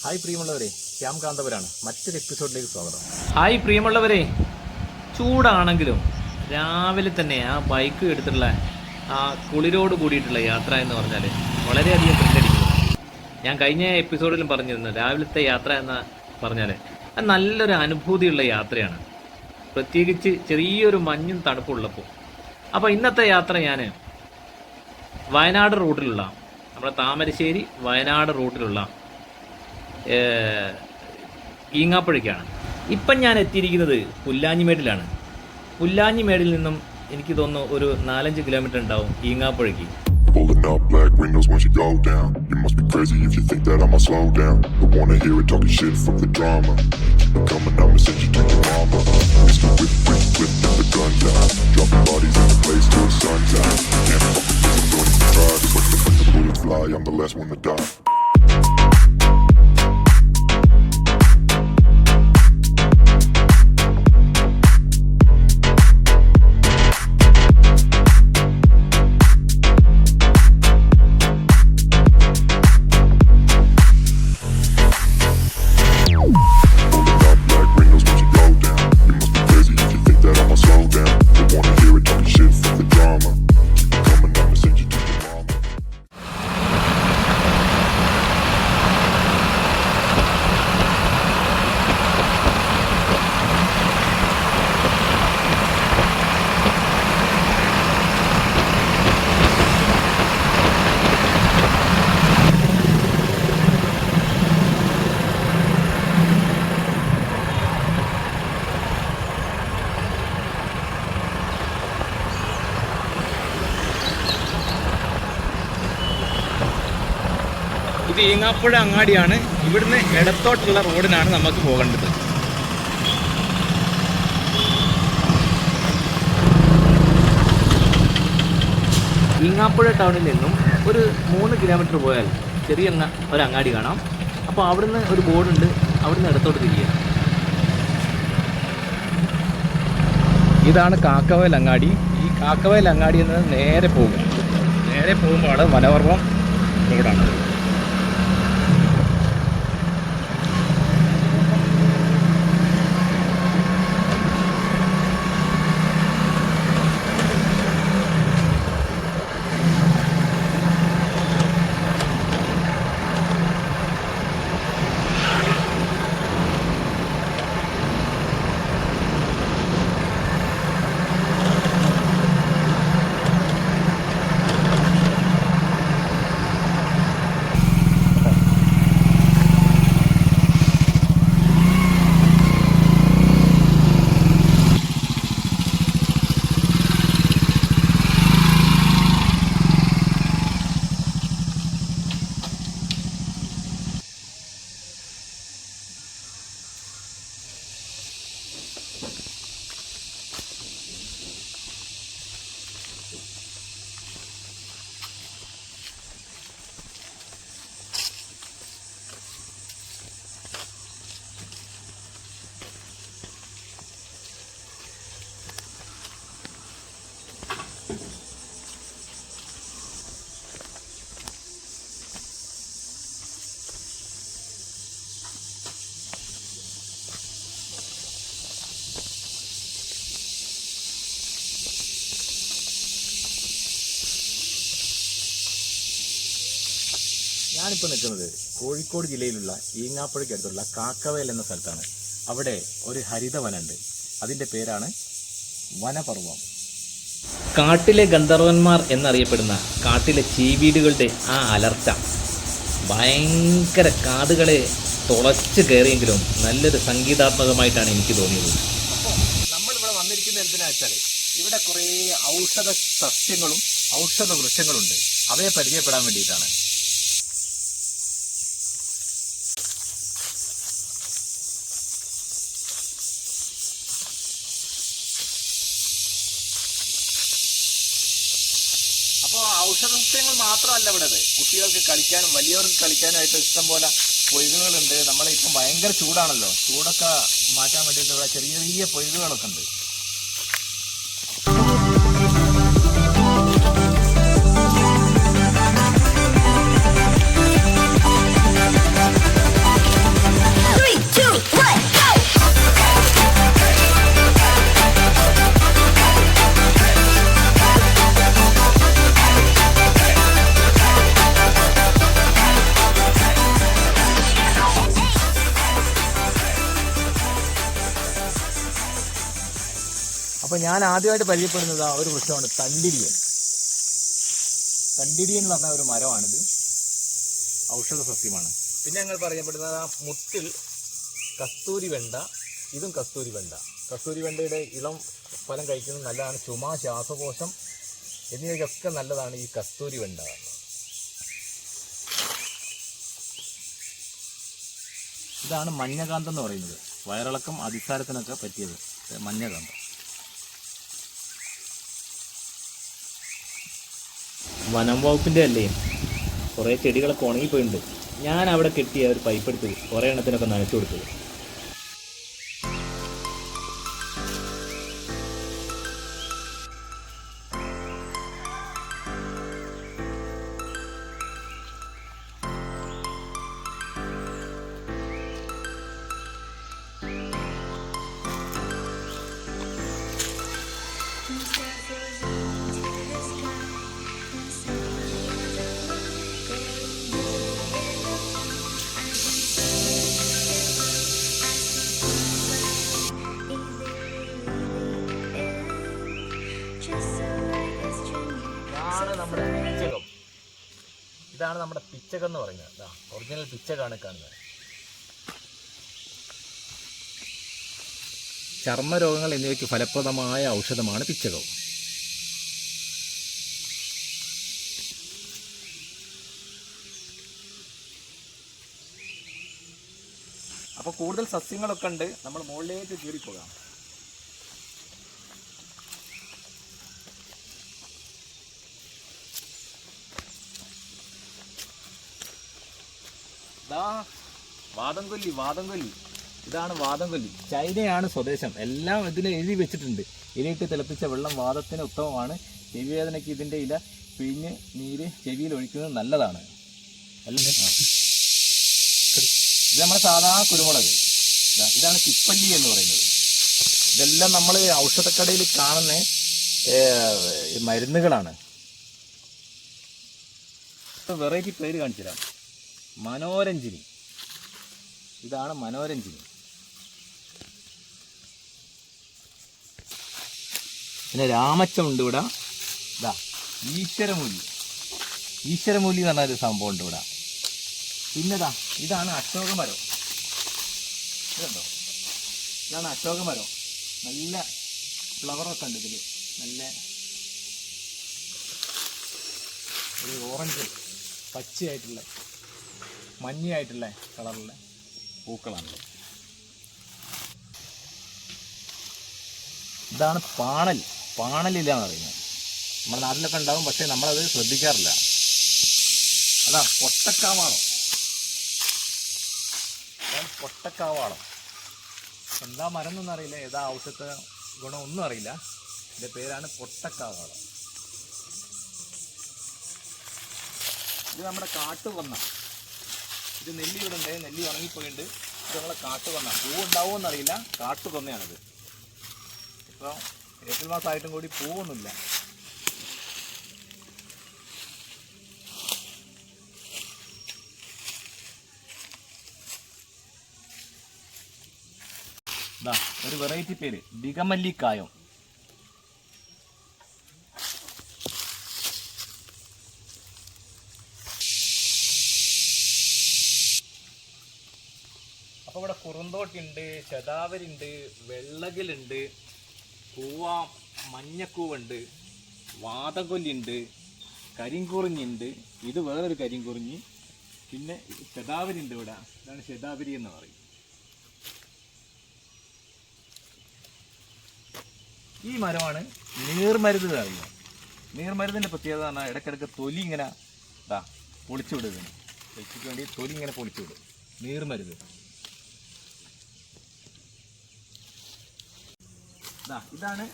Hi പ്രിയമുള്ളവരെ, ശ്യാം കാന്തപുരാണ്. മറ്റൊരു എപ്പിസോഡിലേക്ക് സ്വാഗതം. ഹായ് പ്രിയമുള്ളവരെ, ചൂടാണെങ്കിലും രാവിലെ തന്നെ ആ ബൈക്ക് എടുത്തിട്ടുള്ള ആ കുളിരോട് കൂടിയിട്ടുള്ള യാത്ര എന്ന് പറഞ്ഞാൽ വളരെയധികം ത്രില്ലടിക്കുന്നു. ഞാൻ കഴിഞ്ഞ എപ്പിസോഡിലും പറഞ്ഞിരുന്നു, രാവിലത്തെ യാത്ര എന്ന് പറഞ്ഞാൽ അത് നല്ലൊരു അനുഭൂതിയുള്ള യാത്രയാണ്, പ്രത്യേകിച്ച് ചെറിയൊരു മഞ്ഞും തണുപ്പുള്ളപ്പോൾ. അപ്പോൾ ഇന്നത്തെ യാത്ര ഞാൻ വയനാട് റൂട്ടിലുള്ള, നമ്മുടെ താമരശ്ശേരി വയനാട് റൂട്ടിലുള്ള ഈങ്ങാപ്പുഴയ്ക്കാണ്. ഇപ്പം ഞാൻ എത്തിയിരിക്കുന്നത് പുല്ലാഞ്ഞിമേടിലാണ്. പുല്ലാഞ്ഞിമേടിൽ നിന്നും എനിക്ക് തോന്നുന്നു ഒരു 4-5 കിലോമീറ്റർ ഉണ്ടാവും ഈങ്ങാപ്പുഴയ്ക്ക്. Pulling up black windows once you go down. You must be crazy if you think that I'ma slow down. Don't wanna hear it talking shit from the drama. Keep it coming, I'ma send you to your mama. Mr. Whip, whip, whip, and the guns out. Dropping bodies in the place till the sun's out. Can't fuck with this, I'm going to try. Just when the bullets fly, I'm the last one to die. ഇത് ഈങ്ങാപ്പുഴ അങ്ങാടിയാണ്. ഇവിടുന്ന് ഇടത്തോട്ടുള്ള റോഡിനാണ് നമുക്ക് പോകേണ്ടത്. ഈങ്ങാപ്പുഴ ടൗണിൽ നിന്നും ഒരു 3 kilometre പോയാൽ ചെറിയ ഒരു അങ്ങാടി കാണാം. അപ്പോൾ അവിടുന്ന് ഒരു ബോർഡുണ്ട്, അവിടുന്ന് ഇടത്തോട്ട് തിരിയുക. ഇതാണ് കാക്കവയൽ അങ്ങാടി. ഈ കാക്കവയൽ അങ്ങാടി എന്നത് നേരെ പോകുമ്പോൾ അവിടെ വനപർവ്വം റോഡാണ്. ഞാനിപ്പോൾ നിൽക്കുന്നത് കോഴിക്കോട് ജില്ലയിലുള്ള ഈങ്ങാപ്പുഴയ്ക്കടുത്തുള്ള കാക്കവയൽ എന്ന സ്ഥലത്താണ്. അവിടെ ഒരു ഹരിതവനുണ്ട്, അതിൻ്റെ പേരാണ് വനപർവ്വം. കാട്ടിലെ ഗന്ധർവന്മാർ എന്നറിയപ്പെടുന്ന കാട്ടിലെ ചീവീടുകളുടെ ആ അലർച്ച ഭയങ്കര കാതുകളെ തുളച്ച് കയറിയെങ്കിലും നല്ലൊരു സംഗീതാത്മകമായിട്ടാണ് എനിക്ക് തോന്നിയത്. അപ്പോൾ നമ്മളിവിടെ വന്നിരിക്കുന്നത് എന്തിനാ വെച്ചാൽ ഇവിടെ കുറേ ഔഷധ സസ്യങ്ങളും ഔഷധ വൃക്ഷങ്ങളുണ്ട്, അവയെ പരിചയപ്പെടാൻ വേണ്ടിയിട്ടാണ്. അപ്പോൾ ഔഷധ സസ്യങ്ങൾ മാത്രമല്ല ഇവിടെ, കുട്ടികൾക്ക് കളിക്കാനും വലിയവർക്ക് കളിക്കാനുമായിട്ട് ഇഷ്ടം പോലെ പൊയ്കകളുണ്ട്. നമ്മളിപ്പം ഭയങ്കര ചൂടാണല്ലോ, ചൂടൊക്കെ മാറ്റാൻ വേണ്ടിയിട്ട് ഇവിടെ ചെറിയ ചെറിയ പൊയ്കകളൊക്കെ ഉണ്ട്. അപ്പോൾ ഞാൻ ആദ്യമായിട്ട് പരിചയപ്പെടുന്നത് ഒരു വൃക്ഷമാണ് തണ്ടിരിയൻ. തണ്ടിരിയൻ എന്ന് പറഞ്ഞ ഒരു മരമാണിത്, ഔഷധ സസ്യമാണ്. പിന്നെ ഞങ്ങൾ പറയപ്പെടുന്നത് മുട്ടിൽ കസ്തൂരി വെണ്ട. ഇതും കസ്തൂരി വെണ്ട. കസ്തൂരി വെണ്ടയുടെ ഇളം ഫലം കഴിക്കുന്നത് നല്ലതാണ്. ചുമ, ശ്വാസകോശം എന്നിവയ്ക്കൊക്കെ നല്ലതാണ് ഈ കസ്തൂരി വെണ്ട. ഇതാണ് മഞ്ഞകാന്തം എന്ന് പറയുന്നത്. വയറിളക്കം, അതിസാരത്തിനൊക്കെ പറ്റിയത് മഞ്ഞകാന്തം. വനം വകുപ്പിൻ്റെ അല്ലേ, കുറേ ചെടികളൊക്കെ ഉണങ്ങിപ്പോയിട്ടുണ്ട്. ഞാൻ അവിടെ കെട്ടിയ ഒരു പൈപ്പ് എടുത്ത് കുറേ എണ്ണത്തിനൊക്കെ നനച്ചു കൊടുത്തത്. നമ്മുടെ പിച്ചകം. ഇതാണ് നമ്മുടെ പിച്ചകം എന്ന് പറയുന്നത്. ഒറിജിനൽ പിച്ചകാണ് കാണുന്നത്. ചർമ്മരോഗങ്ങൾ എന്നിവയ്ക്ക് ഫലപ്രദമായ ഔഷധമാണ് പിച്ചകം. അപ്പോൾ കൂടുതൽ സസ്യങ്ങളൊക്കെ ഉണ്ട്. നമ്മൾ മുകളിലേക്ക് കയറിപ്പോകാം. വാദംകൊല്ലി. ഇതാണ് വാദംകൊല്ലി. ചൈനയാണ് സ്വദേശം. എല്ലാം ഇതിൽ എഴുതി വെച്ചിട്ടുണ്ട്. ഇലയിട്ട് തിളപ്പിച്ച വെള്ളം വാദത്തിന് ഉത്തമമാണ്. ചെവിവേദനയ്ക്ക് ഇതിൻ്റെ ഇല പിഴിഞ്ഞ് നീര് ചെവിയിൽ ഒഴിക്കുന്നത് നല്ലതാണ്. ഇത് നമ്മുടെ സാധാ കുരുമുളക്. ഇതാണ് തിപ്പല്ലി എന്ന് പറയുന്നത്. ഇതെല്ലാം നമ്മൾ ഔഷധക്കടയിൽ കാണുന്ന മരുന്നുകളാണ്. വെറൈറ്റി പേര് കാണിച്ചു തരാം. മനോരഞ്ജിനി. ഇതാണ് മനോരഞ്ജിനി. പിന്നെ രാമച്ചമുണ്ട് ഇവിടെ. ഈശ്വരമൂലി എന്ന് പറഞ്ഞൊരു സംഭവം ഉണ്ട് ഇവിടെ. പിന്നെതാ ഇതാണ് അശോകമരം. ഇതുണ്ടോ? ഇതാണ് അശോകമരം. നല്ല ഫ്ലവറൊക്കെ ഉണ്ട് ഇതിൽ. നല്ല ഒരു ഓറഞ്ച്, പച്ചയായിട്ടുള്ള, മഞ്ഞയായിട്ടുള്ള കളറുള്ള പൂക്കളാണ്. ഇതാണ് പാണലില്ലാന്ന് പറയുന്നത്. നമ്മുടെ നാട്ടിലൊക്കെ ഉണ്ടാവും, പക്ഷേ നമ്മളത് ശ്രദ്ധിക്കാറില്ല. അതാ പൊട്ടക്കാവാളം. പൊട്ടക്കാവാളം എന്താ മരം എന്നൊന്നും അറിയില്ല, ഏതാ ഔഷധ ഗുണം ഒന്നും അറിയില്ല. ഇതിൻ്റെ പേരാണ് പൊട്ടക്കാവാളം. ഇത് നമ്മുടെ കാട്ടുകൊന്ന. ഇത് നെല്ലി ഇവിടെ ഉണ്ട്. നെല്ലി ഉണങ്ങിപ്പോയിട്ടുണ്ട്. ഇത് നമ്മളെ കാട്ടുകൊന്ന. പൂവുണ്ടാവുമെന്നറിയില്ല. കാട്ടുകൊന്നയാണിത്. ഇപ്പോൾ ഏപ്രിൽ മാസമായിട്ടും കൂടി പൂവൊന്നുമില്ല. ഒരു വെറൈറ്റി പേര് ദിഗമല്ലിക്കായം. അപ്പോൾ ഇവിടെ കുറുന്തോട്ടിയുണ്ട്, ശതാവരിയുണ്ട്, വെള്ളകിലുണ്ട്, മഞ്ഞക്കൂവുണ്ട്, വാതകൊല്ലിയുണ്ട്, കരിങ്കുറിഞ്ഞിണ്ട്. ഇത് വേറൊരു കരിങ്കുറിഞ്ഞി. പിന്നെ ശതാവരി ഉണ്ട് ഇവിടെ. ഇതാണ് ശതാവരി എന്ന് പറയും. ഈ മരമാണ് നീർമരുത് അറിയുക. നീർമരുതിൻ്റെ പ്രത്യേകത പറഞ്ഞാൽ ഇടയ്ക്കിടയ്ക്ക് തൊലി ഇങ്ങനെ പൊളിച്ചു വിടുക. വെച്ചിട്ട് വേണ്ടി തൊലി ഇങ്ങനെ പൊളിച്ചു വിടും. നീർമരുത്. ഇതാണ്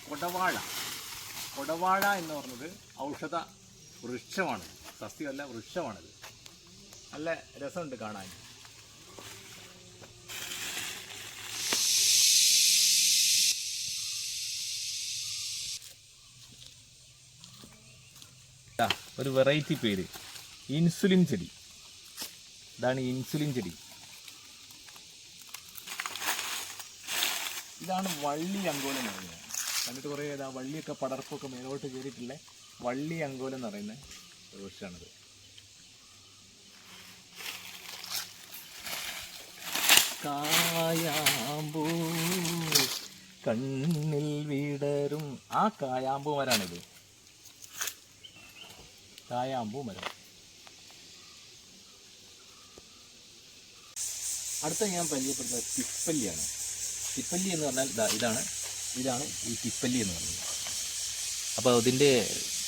കൊടവാഴ എന്ന് പറഞ്ഞത് ഔഷധ വൃക്ഷമാണ്. സസ്യമല്ല, വൃക്ഷമാണിത്. നല്ല രസമുണ്ട് കാണാൻ. ഒരു വെറൈറ്റി പേര് ഇൻസുലിൻ ചെടി. ഇതാണ് ഇൻസുലിൻ ചെടി. ഇതാണ് വള്ളി അങ്കോലം എന്ന് പറയുന്നത്. കണ്ടിട്ട് കുറേ വള്ളിയൊക്കെ പടർപ്പൊക്കെ മേലോട്ട് കയറിയിട്ടുള്ള വള്ളി അങ്കോലം എന്ന് പറയുന്ന ഒരു വൃക്ഷമാണിത്. കായാമ്പൂ കണ്ണിൽ വിടരും, ആ കായാമ്പൂ മരമാണിത്. കായാമ്പൂ മരം. അടുത്ത ഞാൻ പരിചയപ്പെടുന്നത് തിപ്പല്ലിയാണ്. തിപ്പല്ലി എന്ന് പറഞ്ഞാൽ ഇതാണ് ഈ തിപ്പല്ലി എന്ന് പറയുന്നത്. അപ്പോൾ അതിൻ്റെ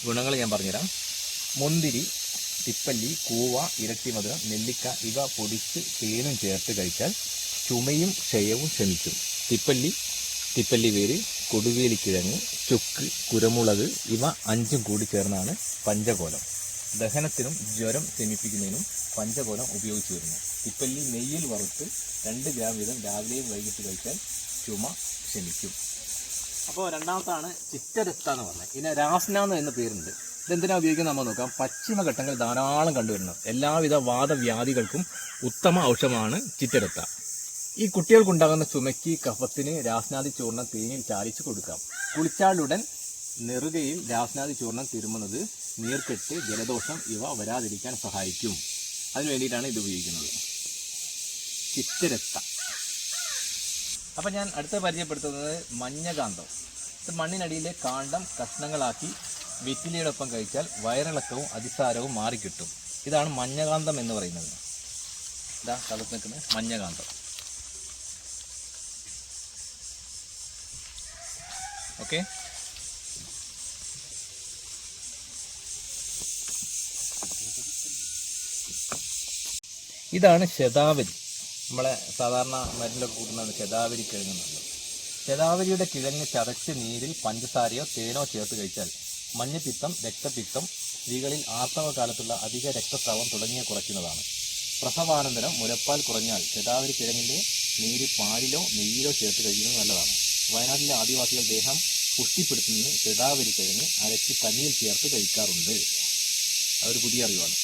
ഗുണങ്ങൾ ഞാൻ പറഞ്ഞുതരാം. മുന്തിരി, തിപ്പല്ലി, കൂവ, ഇരട്ടിമധുരം, നെല്ലിക്ക ഇവ പൊടിച്ച് തേനും ചേർത്ത് കഴിച്ചാൽ ചുമയും ക്ഷയവും ശമിക്കും. തിപ്പല്ലി വേര്, കൊടുവേലിക്കിഴങ്ങ്, ചുക്ക്, കുരുമുളക് ഇവ 5ഉം കൂടി ചേർന്നാണ് പഞ്ചകോലം. ദഹനത്തിനും ജ്വരം ശമിപ്പിക്കുന്നതിനും പഞ്ചകോലം ഉപയോഗിച്ചു വരുന്നു. തിപ്പല്ലി നെയ്യിൽ വറുത്ത് 2 ഗ്രാം വീതം രാവിലെയും വൈകിട്ട് കഴിച്ചാൽ ചുമ ശമിക്കും. അപ്പോൾ രണ്ടാമത്താണ് ചിറ്റരക്ത എന്ന് പറഞ്ഞത്. ഇതിന് രാസ്നാന്ന് എന്ന പേരുണ്ട്. ഇതെന്തിനാ ഉപയോഗിക്കുന്നത് നമ്മൾ നോക്കാം. പശ്ചിമഘട്ടങ്ങളിൽ ധാരാളം കണ്ടുവരുന്നു. എല്ലാവിധ വാദവ്യാധികൾക്കും ഉത്തമ ഔഷധമാണ് ചിറ്റരക്ത. ഈ കുട്ടികൾക്കുണ്ടാകുന്ന ചുമയ്ക്ക് കഫത്തിന് രാസ്നാദി ചൂർണം തേനിൽ ചാലിച്ച് കൊടുക്കാം. കുളിച്ചാലുടൻ നെറുകയിൽ രാസ്നാദി ചൂർണം തിരുമുന്നത് നീർക്കെട്ട്, ജലദോഷം ഇവ വരാതിരിക്കാൻ സഹായിക്കും. അതിനു വേണ്ടിയിട്ടാണ് ഇത് ഉപയോഗിക്കുന്നത്, ചിറ്റരക്ത. അപ്പം ഞാൻ അടുത്ത പരിചയപ്പെടുത്തുന്നത് മഞ്ഞകാന്തം. ഇത് മണ്ണിനടിയിലെ കാണ്ഡം കഷ്ണങ്ങളാക്കി വെറ്റിലയോടൊപ്പം കഴിച്ചാൽ വയറിളക്കവും അതിസാരവും മാറിക്കിട്ടും. ഇതാണ് മഞ്ഞകാന്തം എന്ന് പറയുന്നത്. ഇതാ സ്ഥലത്ത് നിൽക്കുന്നത് മഞ്ഞകാന്തം. ഓക്കെ, ഇതാണ് ശതാവരി. നമ്മളെ സാധാരണ മരുന്നിലൊക്കെ കൂട്ടുന്നതാണ് ശതാവരി കിഴങ്ങ് എന്നുള്ളത്. ശതാവരിയുടെ കിഴങ്ങ് ചതച്ച് നീരിൽ പഞ്ചസാരയോ തേനോ ചേർത്ത് കഴിച്ചാൽ മഞ്ഞപ്പിത്തം, രക്തപിത്തം, സ്ത്രീകളിൽ ആർത്തവ കാലത്തുള്ള അധിക രക്തസ്രാവം തുടങ്ങിയ കുറയ്ക്കുന്നതാണ്. പ്രസവാനന്തരം മുലപ്പാൽ കുറഞ്ഞാൽ ശതാവരി കിഴങ്ങിൻ്റെ നീര് പാലിലോ നെയ്യിലോ ചേർത്ത് കഴിക്കുന്നത് നല്ലതാണ്. വയനാട്ടിലെ ആദിവാസികൾ ദേഹം പുഷ്ടിപ്പെടുത്തുന്നതിന് ശതാവരി കിഴങ്ങ് അരച്ച് കഞ്ഞിയിൽ ചേർത്ത് കഴിക്കാറുണ്ട്. അതൊരു പുതിയ അറിവാണ്.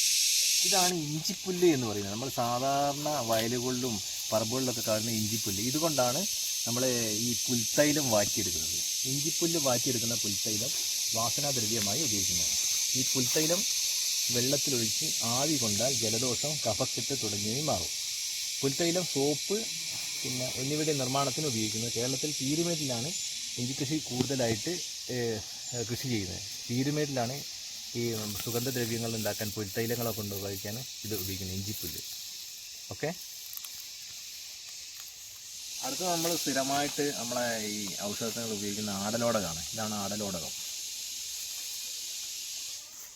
ഇതാണ് ഇഞ്ചിപ്പുല്ല് എന്ന് പറയുന്നത്. നമ്മൾ സാധാരണ വയലുകളിലും പറമ്പുകളിലൊക്കെ കാണുന്ന ഇഞ്ചിപ്പുല്ല്. ഇതുകൊണ്ടാണ് നമ്മൾ ഈ പുൽത്തൈലം വാറ്റിയെടുക്കുന്നത്. ഇഞ്ചിപ്പുല്ല് വാറ്റിയെടുക്കുന്ന പുൽത്തൈലം വാസനാദ്രവ്യമായി ഉപയോഗിക്കുന്നതാണ്. ഈ പുൽത്തൈലം വെള്ളത്തിലൊഴിച്ച് ആവി കൊണ്ടാൽ ജലദോഷം, കഫക്കെട്ട് തുടങ്ങിയവയും മാറും. പുൽത്തൈലം, സോപ്പ് എന്നിവയുടെ നിർമ്മാണത്തിന് ഉപയോഗിക്കുന്നത്. കേരളത്തിൽ പീരുമേട്ടിലാണ് ഇഞ്ചിക്കൃഷി കൂടുതലായിട്ട് കൃഷി ചെയ്യുന്നത്. പീരുമേട്ടിലാണ് ഈ സുഗന്ധദ്രവ്യങ്ങൾ ഉണ്ടാക്കാൻ, പുൽത്തൈലങ്ങളൊക്കെ കൊണ്ട് ഉപയോഗിക്കാൻ ഇത് ഉപയോഗിക്കുന്നത്, ഇഞ്ചിപ്പുല്ല്. ഓക്കെ, അടുത്ത നമ്മൾ സ്ഥിരമായിട്ട് നമ്മളെ ഈ ഔഷധങ്ങൾ ഉപയോഗിക്കുന്ന ആടലോടകമാണ്. ഇതാണ് ആടലോടകം.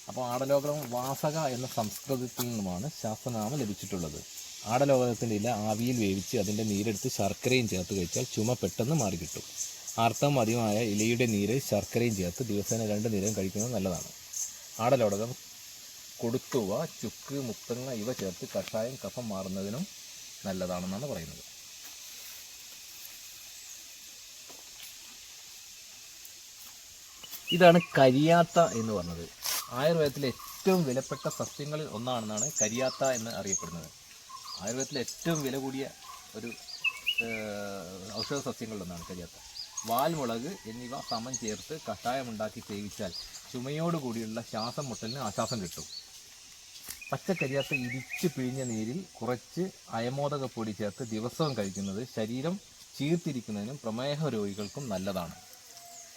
അപ്പോൾ ആടലോടകം വാസക എന്ന സംസ്കൃതത്തിൽ നിന്നുമാണ് ശാസ്ത്രനാമം ലഭിച്ചിട്ടുള്ളത്. ആടലോടകത്തിൻ്റെ ഇല ആവിയിൽ വേവിച്ച് അതിൻ്റെ നീരെടുത്ത് ശർക്കരയും ചേർത്ത് കഴിച്ചാൽ ചുമ പെട്ടെന്ന് മാറിക്കിട്ടും. ആർത്തവം അധികമായ ഇലയുടെ നീര് ശർക്കരയും ചേർത്ത് ദിവസേന 2 നേരം കഴിക്കുന്നത് നല്ലതാണ്. ആടലോടകം, കൊടുത്തുവ, ചുക്ക്, മുത്തങ്ങ ഇവ ചേർത്ത് കഷായം കഫം മാറുന്നതിനും നല്ലതാണെന്നാണ് പറയുന്നത്. ഇതാണ് കരിയാത്ത എന്ന് പറഞ്ഞത്. ആയുർവേദത്തിലെ ഏറ്റവും വിലപ്പെട്ട സസ്യങ്ങളിൽ ഒന്നാണെന്നാണ് കരിയാത്ത എന്ന് അറിയപ്പെടുന്നത്. ആയുർവേദത്തിലെ ഏറ്റവും വില കൂടിയ ഒരു ഔഷധ സസ്യങ്ങളിലൊന്നാണ് കരിയാത്ത. വാൽമുളക് എന്നിവ സമം ചേർത്ത് കഷായമുണ്ടാക്കി സേവിച്ചാൽ ചുമയോടുകൂടിയുള്ള ശ്വാസം മുട്ടലിന് ആശ്വാസം കിട്ടും. പച്ചക്കരിയാത്ത ഇടിച്ച് പിഴിഞ്ഞ നീരിൽ കുറച്ച് അയമോദകപ്പൊടി ചേർത്ത് ദിവസവും കഴിക്കുന്നത് ശരീരം ചീർത്തിരിക്കുന്നതിനും പ്രമേഹ രോഗികൾക്കും നല്ലതാണ്.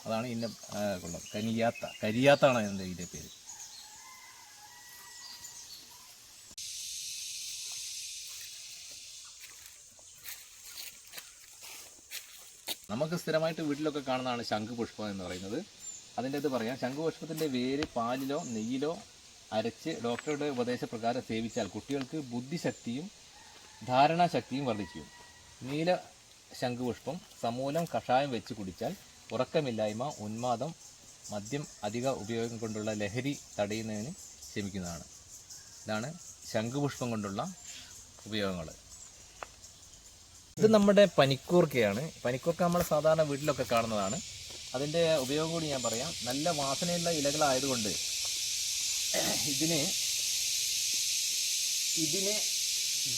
അതാണ് ഇതിൻ്റെ കൊള്ളത്. കരിയാത്താണ് അതിൻ്റെ ഇതിൻ്റെ പേര്. നമുക്ക് സ്ഥിരമായിട്ട് വീട്ടിലൊക്കെ കാണുന്നതാണ് ശംഖുപുഷ്പം എന്ന് പറയുന്നത്. അതിൻ്റെ ഇത് പറയാം. ശംഖുപുഷ്പത്തിൻ്റെ വേര് പാലിലോ നെയ്യിലോ അരച്ച് ഡോക്ടറുടെ ഉപദേശപ്രകാരം സേവിച്ചാൽ കുട്ടികൾക്ക് ബുദ്ധിശക്തിയും ധാരണാശക്തിയും വർദ്ധിക്കും. നീല ശംഖുപുഷ്പം സമൂലം കഷായം വെച്ച് കുടിച്ചാൽ ഉറക്കമില്ലായ്മ, ഉന്മാദം, മദ്യം അധിക ഉപയോഗം കൊണ്ടുള്ള ലഹരി തടയുന്നതിന് ശമിക്കുന്നതാണ്. ഇതാണ് ശംഖുപുഷ്പം കൊണ്ടുള്ള ഉപയോഗങ്ങൾ. ഇത് നമ്മുടെ പനിക്കൂർക്കയാണ്. പനിക്കൂർക്ക നമ്മൾ സാധാരണ വീട്ടിലൊക്കെ കാണുന്നതാണ്. അതിൻ്റെ ഉപയോഗം കൂടി ഞാൻ പറയാം. നല്ല വാസനയുള്ള ഇലകളായതുകൊണ്ട് ഇതിനെ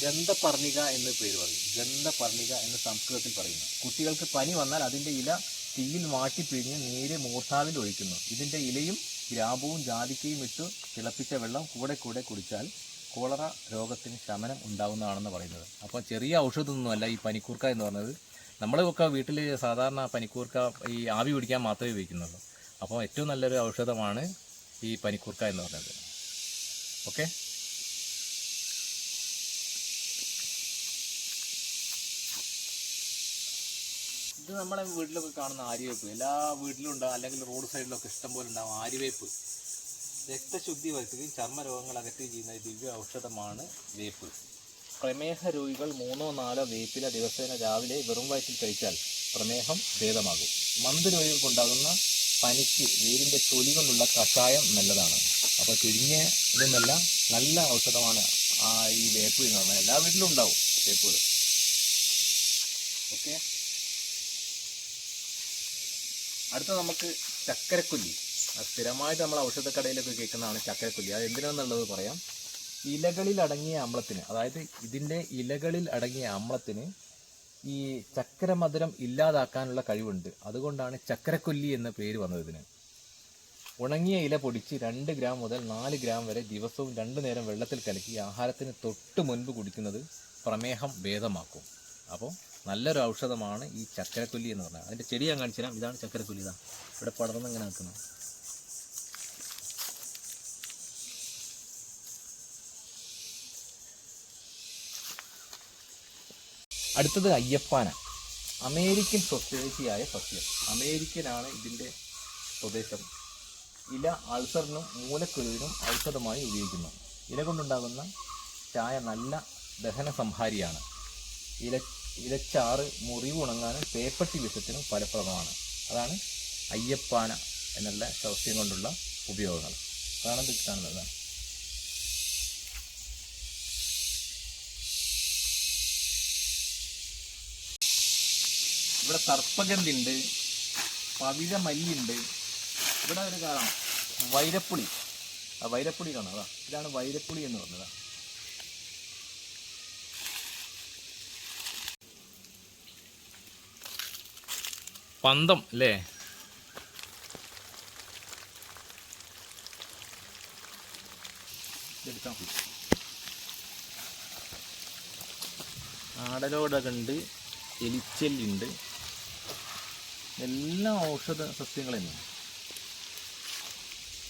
ഗന്ധപർണിക എന്ന് പേര് പറയും. ഗന്ധപർണിക എന്ന് സംസ്കൃതത്തിൽ പറയുന്നു. കുട്ടികൾക്ക് പനി വന്നാൽ അതിൻ്റെ ഇല തീയിൽ വാട്ടിപ്പിഴിഞ്ഞ് നീര് മൂർധാവിൽ ഒഴിക്കുന്നു. ഇതിൻ്റെ ഇലയും ഗ്രാമ്പുവും ജാതിക്കയും ഇട്ട് തിളപ്പിച്ച വെള്ളം കൂടെ കുടിച്ചാൽ കോളറ രോഗത്തിന് ശമനം ഉണ്ടാവുന്നതാണെന്ന് പറയുന്നത്. അപ്പോൾ ചെറിയ ഔഷധമൊന്നുമല്ല ഈ പനിക്കൂർക്ക എന്ന് പറയുന്നത്. നമ്മളൊക്കെ വീട്ടിൽ സാധാരണ പനിക്കൂർക്ക ഈ ആവി പിടിക്കാൻ മാത്രമേ ഉപയോഗിക്കുന്നുള്ളൂ. അപ്പോൾ ഏറ്റവും നല്ലൊരു ഔഷധമാണ് ഈ പനിക്കൂർക്ക എന്ന് പറയുന്നത്. ഓക്കെ, ഇത് നമ്മളെ വീട്ടിലൊക്കെ കാണുന്ന ആര്യവേപ്പ്. എല്ലാ വീട്ടിലും ഉണ്ടാകും, അല്ലെങ്കിൽ റോഡ് സൈഡിലൊക്കെ ഇഷ്ടംപോലെ ഉണ്ടാകും ആര്യവേപ്പ്. രക്തശുദ്ധി വരുത്തുകയും ചർമ്മരോഗങ്ങൾ അകറ്റുകയും ചെയ്യുന്ന ദിവ്യ ഔഷധമാണ് വേപ്പ്. പ്രമേഹ രോഗികൾ 3-4 വേപ്പില ദിവസേന രാവിലെ വെറും വയറ്റിൽ കഴിച്ചാൽ പ്രമേഹം ഭേദമാകും. മന്ത് രോഗികൾക്കുണ്ടാകുന്ന പനിക്ക് വേരിൻ്റെ തൊലി കൊണ്ടുള്ള കഷായം നല്ലതാണ്. അപ്പോൾ ചുരുങ്ങിയ ഇതൊന്നല്ല, നല്ല ഔഷധമാണ് ഈ വേപ്പ് എന്ന് പറഞ്ഞാൽ. എല്ലാ വീട്ടിലും ഉണ്ടാവും വേപ്പുകൾ. ഓക്കെ, അടുത്ത നമുക്ക് ചക്കരക്കൊല്ലി. സ്ഥിരമായിട്ട് നമ്മൾ ഔഷധക്കടയിലൊക്കെ കേൾക്കുന്നതാണ് ചക്കരക്കൊല്ലി. അത് എന്തിനാണെന്നുള്ളത് പറയാം. ഇലകളിൽ അടങ്ങിയ അമ്ലത്തിന്, അതായത് ഇതിൻ്റെ ഇലകളിൽ അടങ്ങിയ അമ്ലത്തിന് ഈ ചക്കരമധുരം ഇല്ലാതാക്കാനുള്ള കഴിവുണ്ട്. അതുകൊണ്ടാണ് ചക്കരക്കൊല്ലി എന്ന പേര് വന്നത് ഇതിന്. ഉണങ്ങിയ ഇല പൊടിച്ച് 2 ഗ്രാം മുതൽ 4 ഗ്രാം വരെ ദിവസവും 2 നേരം വെള്ളത്തിൽ കലക്കി ആഹാരത്തിന് തൊട്ട് മുൻപ് കുടിക്കുന്നത് പ്രമേഹം ഭേദമാക്കും. അപ്പോൾ നല്ലൊരു ഔഷധമാണ് ഈ ചക്കരക്കൊല്ലി എന്ന് പറഞ്ഞാൽ. അതിൻ്റെ ചെടി ഞാൻ കാണിച്ചു തരാം. ഇതാണ് ചക്കരക്കൊല്ലി. ഇതാണ് ഇവിടെ പടർന്ന് ഇങ്ങനെ നിൽക്കുന്നത്. അടുത്തത് അയ്യപ്പാന. അമേരിക്കൻ സ്വദേശിയായ സസ്യം. അമേരിക്കനാണ് ഇതിൻ്റെ സ്വദേശം. ഇല അൾസറിനും മൂലക്കുരുവിനും ഔഷധമായി ഉപയോഗിക്കുന്നു. ഇല കൊണ്ടുണ്ടാകുന്ന ചായ നല്ല ദഹന സംഹാരിയാണ്. ഇലച്ചാറ് മുറിവ് ഉണങ്ങാനും പേപ്പട്ടി വിഷത്തിനും ഫലപ്രദമാണ്. അതാണ് അയ്യപ്പാന എന്നുള്ള സസ്യം കൊണ്ടുള്ള ഉപയോഗങ്ങൾ. അതാണ് ഇത് കാണുന്നത്. ഇവിടെ സർപ്പഗന്ധി ഉണ്ട്, പവിഴമല്ലിയുണ്ട്. ഇവിടെ ഒരു കാണാം വൈരപ്പുളി. ആ വൈരപ്പുളി കാണാം. അതാ ഇതാണ് വൈരപ്പുളി എന്ന് പറഞ്ഞത്. പന്തം അല്ലേ? ആടലോടൊക്കെ ഉണ്ട്, എലിച്ചെല്ലുണ്ട്. എല്ലാ ഔഷധ സസ്യങ്ങൾ തന്നെയാണ്.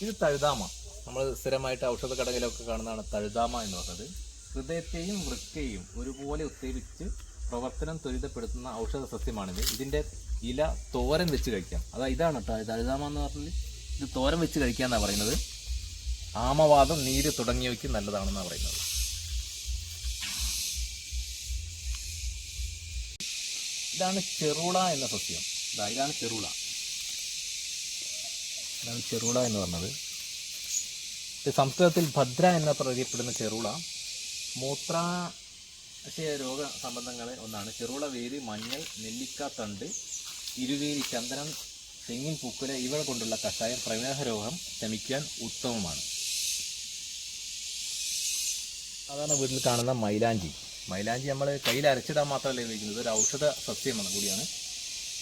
ഇത് തഴുതാമ. നമ്മൾ സ്ഥിരമായിട്ട് ഔഷധ കടകളിലൊക്കെ കാണുന്നതാണ് തഴുതാമ എന്ന് പറയുന്നത്. ഹൃദയത്തെയും വൃക്കയെയും ഒരുപോലെ ഉത്തേജിച്ച് പ്രവർത്തനം ത്വരിതപ്പെടുത്തുന്ന ഔഷധ സസ്യമാണിത്. ഇതിൻ്റെ ഇല തോരൻ വെച്ച് കഴിക്കാം. ഇതാണ് കേട്ടോ തഴുതാമ എന്ന് പറഞ്ഞാൽ. ഇത് തോരൻ വെച്ച് കഴിക്കാമെന്നാണ് പറയുന്നത്. ആമവാദം, നീര് തുടങ്ങിയവയ്ക്ക് നല്ലതാണെന്നാണ് പറയുന്നത്. ഇതാണ് ചെറുള എന്ന സസ്യം. ഇതാണ് ചെറുള. ഇതാണ് ചെറുള എന്ന് പറഞ്ഞത്. സംസ്കൃതത്തിൽ ഭദ്ര എന്ന അറിയപ്പെടുന്ന ചെറുള മൂത്രാശയ രോഗ സംബന്ധങ്ങളെ ഒന്നാണ്. ചെറുള വേര്, മഞ്ഞൾ, നെല്ലിക്കാത്തണ്ട്, ഇരുവേരി, ചന്ദനം, തെങ്ങിൻ പൂക്കുല ഇവ കൊണ്ടുള്ള കഷായം പ്രമേഹ രോഗം ശമിക്കാൻ ഉത്തമമാണ്. അതാണ് വീട്ടിൽ കാണുന്ന മൈലാഞ്ചി. മൈലാഞ്ചി നമ്മൾ കയ്യിൽ അരച്ചിടാൻ മാത്രമല്ല ഉപയോഗിക്കുന്നത്, ഒരു ഔഷധ സസ്യമാണ് കൂടിയാണ്.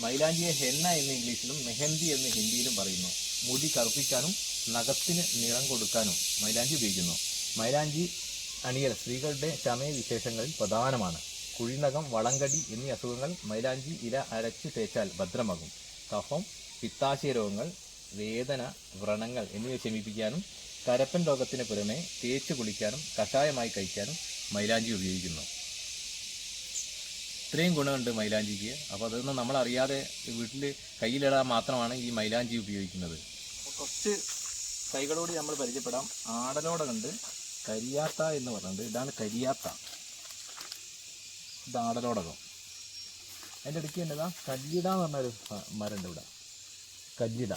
മൈലാഞ്ചിയെ ഹെന്ന എന്ന് ഇംഗ്ലീഷിലും മെഹന്തി എന്ന് ഹിന്ദിയിലും പറയുന്നു. മുടി കറുപ്പിക്കാനും നഖത്തിന് നിറം കൊടുക്കാനും മൈലാഞ്ചി ഉപയോഗിക്കുന്നു. മൈലാഞ്ചി അണിയൽ സ്ത്രീകളുടെ ചമയവിശേഷങ്ങളിൽ പ്രധാനമാണ്. കുഴിനകം, വളങ്കടി എന്നീ അസുഖങ്ങൾ മൈലാഞ്ചി ഇല അരച്ച് തേച്ചാൽ ഭദ്രമാകും. കഫം, പിത്താശയ രോഗങ്ങൾ, വേദന, വ്രണങ്ങൾ എന്നിവ ശമിപ്പിക്കാനും കരപ്പൻ രോഗത്തിന് പുറമെ തേച്ച് കുളിക്കാനും കഷായമായി കഴിക്കാനും മൈലാഞ്ചി ഉപയോഗിക്കുന്നു. ഇത്രയും ഗുണമുണ്ട് മൈലാഞ്ചിക്ക്. അപ്പോൾ അതൊന്നും നമ്മളറിയാതെ വീട്ടിൽ കയ്യിലിടാൻ മാത്രമാണ് ഈ മൈലാഞ്ചി ഉപയോഗിക്കുന്നത്. കുറച്ച് കൈകളോട് നമ്മൾ പരിചയപ്പെടാം. ആടലോട കണ്ട് കരിയാത്ത എന്ന് പറയുന്നത്. ഇതാണ് കരിയാത്ത. ഇത് ആടലോടകം. അതിൻ്റെ ഇടയ്ക്ക് തന്നെ കല്ലിട എന്ന് പറഞ്ഞൊരു മരമുണ്ട് ഇവിടെ. കല്ലിട.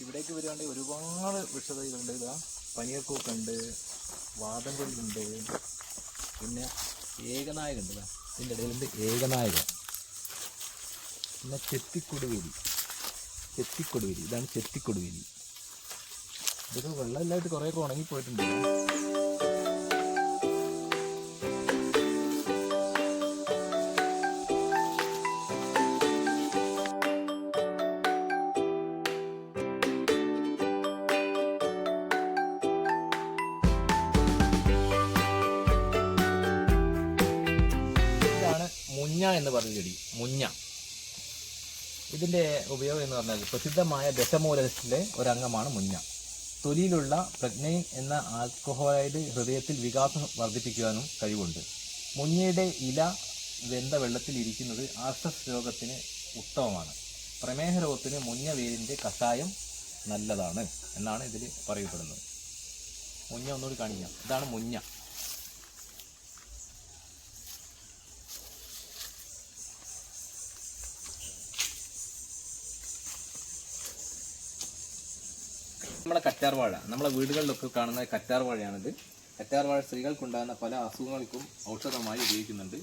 ഇവിടേക്ക് വരികയാണെങ്കിൽ ഒരുപാട് വൃക്ഷതൈകളുണ്ട്. ഇതാ പനിയർക്കൂക്കുണ്ട്, വാദംകൊല്ലുണ്ട്, പിന്നെ ഏകനായകുണ്ട്. ഇതാ ഇതിൻ്റെ ഇടയിലുണ്ട് ഏകനായകൻ, പിന്നെ ചെത്തിക്കൊടുവേലി. ചെത്തിക്കൊടുവേലി. ഇതാണ് ചെത്തിക്കൊടുവേലി. ഇതൊക്കെ വെള്ളമില്ലായിട്ട് കുറേയൊക്കെ ഉണങ്ങിപ്പോയിട്ടുണ്ട്. ഇതാണ് മുഞ്ഞ എന്ന് പറഞ്ഞ ചെടി. മുഞ്ഞ. ഇതിൻ്റെ ഉപയോഗം എന്ന് പറഞ്ഞാൽ പ്രസിദ്ധമായ ദശമൂലത്തിലെ ഒരംഗമാണ് മുഞ്ഞ. തൊലിയിലുള്ള പ്രഗ്നൈൻ എന്ന ആൽക്കഹോളൈഡ് ഹൃദയത്തിൽ വികാസം വർദ്ധിപ്പിക്കുവാനും കഴിവുണ്ട്. മുഞ്ഞയുടെ ഇല വെന്ത വെള്ളത്തിൽ ഇരിക്കുന്നത് ആർത്തസ് രോഗത്തിന് ഉത്തമമാണ്. പ്രമേഹ രോഗത്തിന് മുഞ്ഞ വേരിൻ്റെ കഷായം നല്ലതാണ് എന്നാണ് ഇതിൽ പറയപ്പെടുന്നത്. മുഞ്ഞ ഒന്നുകൂടി കാണിക്കാം. ഇതാണ് മുഞ്ഞ. നമ്മളെ കറ്റാർവാഴ, നമ്മളെ വീടുകളിലൊക്കെ കാണുന്ന കറ്റാർവാഴയാണിത്. കറ്റാർവാഴ സ്ത്രീകൾക്കുണ്ടാകുന്ന പല അസുഖങ്ങൾക്കും ഔഷധമായി ഉപയോഗിക്കുന്നുണ്ട്.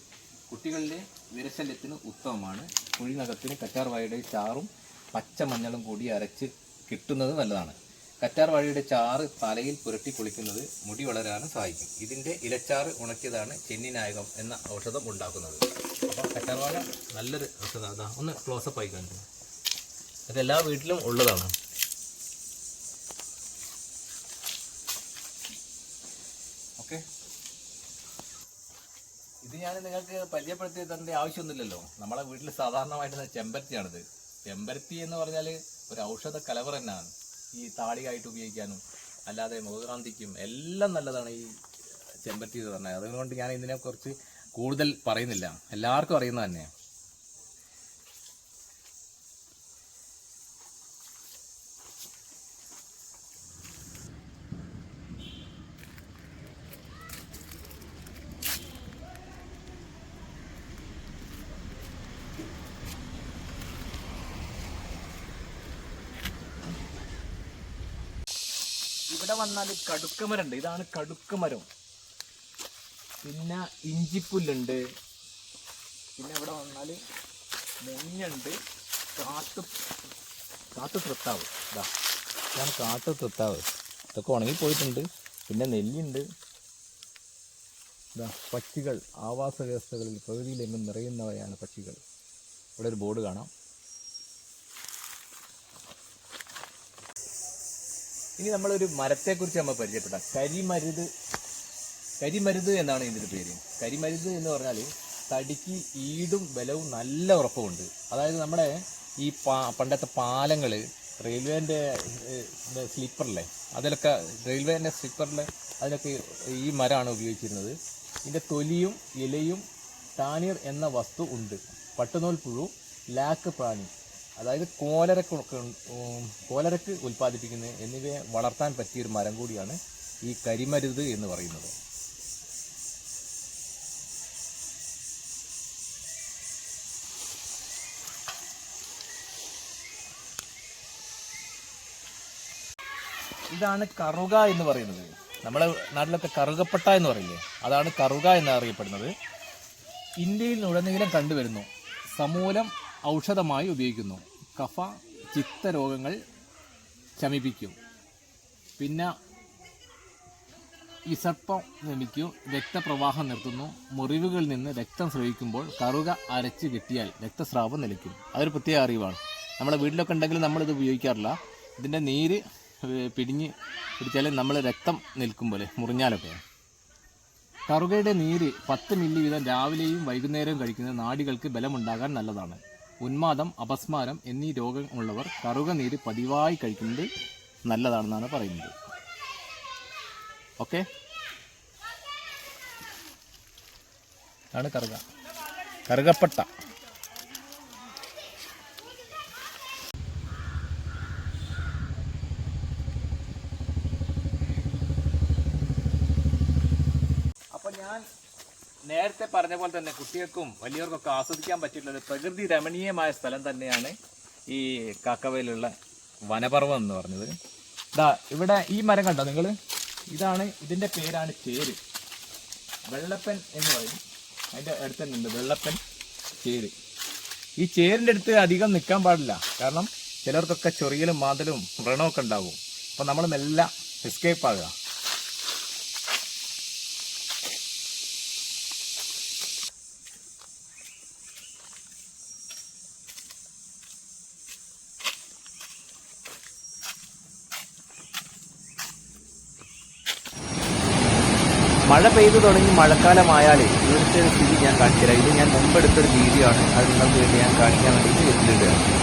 കുട്ടികളിലെ വിരശല്യത്തിന് ഉത്തമമാണ്. കുഴിനകത്തിന് കറ്റാർവാഴയുടെ ചാറും പച്ചമഞ്ഞളും കൂടി അരച്ച് കിട്ടുന്നത് നല്ലതാണ്. കറ്റാർവാഴയുടെ ചാറ് തലയിൽ പുരട്ടി കുളിക്കുന്നത് മുടി വളരാനും സഹായിക്കും. ഇതിൻ്റെ ഇലച്ചാറ് ഉണക്കിയതാണ് ചെന്നിനായകം എന്ന ഔഷധം ഉണ്ടാക്കുന്നത്. അപ്പോൾ കറ്റാർവാഴ നല്ലൊരു ഔഷധം. അതാ ഒന്ന് ക്ലോസപ്പ് ആയി കാണിച്ചു. അതെല്ലാ വീട്ടിലും ഉള്ളതാണ്. ഓക്കെ, ഇത് ഞാൻ നിങ്ങൾക്ക് പരിചയപ്പെടുത്തി തരേണ്ട ആവശ്യമൊന്നുമില്ലല്ലോ. നമ്മളെ വീട്ടിൽ സാധാരണമായിട്ട് ചെമ്പരത്തിയാണിത്. ചെമ്പരത്തി എന്ന് പറഞ്ഞാൽ ഒരു ഔഷധ കലവർ തന്നെയാണ്. ഈ താളിയായിട്ട് ഉപയോഗിക്കാനും അല്ലാതെ മുഖകാന്തിക്കും എല്ലാം നല്ലതാണ് ഈ ചെമ്പരത്തി എന്ന് പറഞ്ഞാൽ. അതുകൊണ്ട് ഞാൻ ഇതിനെക്കുറിച്ച് കൂടുതൽ പറയുന്നില്ല, എല്ലാവർക്കും അറിയുന്നത് തന്നെയാണ്. ഇവിടെ വന്നാൽ കടുക്കമരമുണ്ട്. ഇതാണ് കടുക്കമരം. പിന്നെ ഇഞ്ചിപ്പുല്ലുണ്ട്. പിന്നെ ഇവിടെ വന്നാൽ മുഞ്ഞുണ്ട്. കാട്ടുതൃത്താവ്. ഇതാണ് കാട്ടുതൃത്താവ്. ഇതൊക്കെ ഉണങ്ങിപ്പോയിട്ടുണ്ട്. പിന്നെ നെല്ലിയുണ്ട്. പക്ഷികൾ, ആവാസ വ്യവസ്ഥകളിൽ പ്രകൃതിയിലെങ്ങും നിറയുന്നവയാണ് പക്ഷികൾ. ഇവിടെ ഒരു ബോർഡ് കാണാം. ഇനി നമ്മളൊരു മരത്തെക്കുറിച്ച് നമ്മൾ പരിചയപ്പെടാം. കരിമരുത് എന്നാണ് ഇതിൻ്റെ പേര്. കരിമരുത് എന്ന് പറഞ്ഞാൽ തടിക്ക് ഈടും ബലവും നല്ല ഉറപ്പുമുണ്ട്. അതായത് നമ്മുടെ ഈ പണ്ടത്തെ പാലങ്ങൾ, റെയിൽവേൻ്റെ സ്ലീപ്പറിലെ അതിലൊക്കെ, റെയിൽവേൻ്റെ സ്ലീപ്പറിൽ അതിലൊക്കെ ഈ മരമാണ് ഉപയോഗിച്ചിരുന്നത്. ഇതിൻ്റെ തൊലിയും ഇലയും ടാനിർ എന്ന വസ്തു ഉണ്ട്. പട്ടുനൂൽ പുഴു, ലാക്ക് പ്രാണി, അതായത് കോലരക്ക് ഉൽപ്പാദിപ്പിക്കുന്നത് എന്നിവയെ വളർത്താൻ പറ്റിയൊരു മരം കൂടിയാണ് ഈ കരിമരുത് എന്ന് പറയുന്നത്. ഇതാണ് കറുക എന്ന് പറയുന്നത്. നമ്മുടെ നാട്ടിലൊക്കെ കറുകപ്പട്ട എന്ന് പറയില്ലേ, അതാണ് കറുക എന്നറിയപ്പെടുന്നത്. ഇന്ത്യയിലുടനീളം കണ്ടുവരുന്നു. സമൂലം ഔഷധമായി ഉപയോഗിക്കുന്നു. കഫ, ചിത്ത രോഗങ്ങൾ ശമിപ്പിക്കും. പിന്നെ വിസർപ്പം ശമിക്കും. രക്തപ്രവാഹം നിർത്തുന്നു. മുറിവുകളിൽ നിന്ന് രക്തം സ്രവിക്കുമ്പോൾ കറുക അരച്ച് കെട്ടിയാൽ രക്തസ്രാവം നിലയ്ക്കും. അതൊരു പ്രത്യേക അറിവാണ്. നമ്മുടെ വീട്ടിലൊക്കെ ഉണ്ടെങ്കിലും നമ്മളിത് ഉപയോഗിക്കാറില്ല. ഇതിൻ്റെ നീര് പിടിച്ചാൽ നമ്മൾ രക്തം നിൽക്കും പോലെ, മുറിഞ്ഞാലൊക്കെ. കറുകയുടെ നീര് 10 മില്ലി വീതം രാവിലെയും വൈകുന്നേരവും കഴിക്കുന്നത് നാഡികൾക്ക് ബലമുണ്ടാകാൻ നല്ലതാണ്. ഉന്മാദം, അപസ്മാരം എന്നീ രോഗമുള്ളവർ കറുക നീര് പതിവായി കഴിക്കുന്നത് നല്ലതാണെന്നാണ് പറയുന്നത്. ഓക്കെ, ആണ് കറുകപ്പട്ട. ഞാൻ നേരത്തെ പറഞ്ഞ പോലെ തന്നെ കുട്ടികൾക്കും വലിയവർക്കൊക്കെ ആസ്വദിക്കാൻ പറ്റിയിട്ടുള്ള പ്രകൃതി രമണീയമായ സ്ഥലം തന്നെയാണ് ഈ കാക്കവയിലുള്ള വനപർവ്വം എന്ന് പറഞ്ഞത്. ഇവിടെ ഈ മരം കണ്ടോ നിങ്ങൾ? ഇതിൻ്റെ പേരാണ് ചേര്. വെള്ളപ്പൻ എന്ന് പറയും. അതിൻ്റെ അടുത്ത് തന്നെ ഉണ്ട് വെള്ളപ്പൻ ചേര്. ഈ ചേരിൻ്റെ അടുത്ത് അധികം നിൽക്കാൻ പാടില്ല. കാരണം ചിലർക്കൊക്കെ ചൊറിയലും മാന്തലും വ്രണമൊക്കെ ഉണ്ടാകും. അപ്പം നമ്മൾ മെല്ലെ എസ്കേപ്പ് ആകുക. മഴ പെയ്തു തുടങ്ങി മഴക്കാലമായാലേ ഇവിടുത്തെ ഒരു സ്ഥിതി ഞാൻ കാണിച്ചുതരാം. ഇത് ഞാൻ മുമ്പെടുത്തൊരു വീഡിയോ ആണ്, അത് നിങ്ങൾക്ക് വേണ്ടി ഞാൻ കാണിക്കാൻ വേണ്ടിയിട്ട് എത്തിയിടുകയാണ്.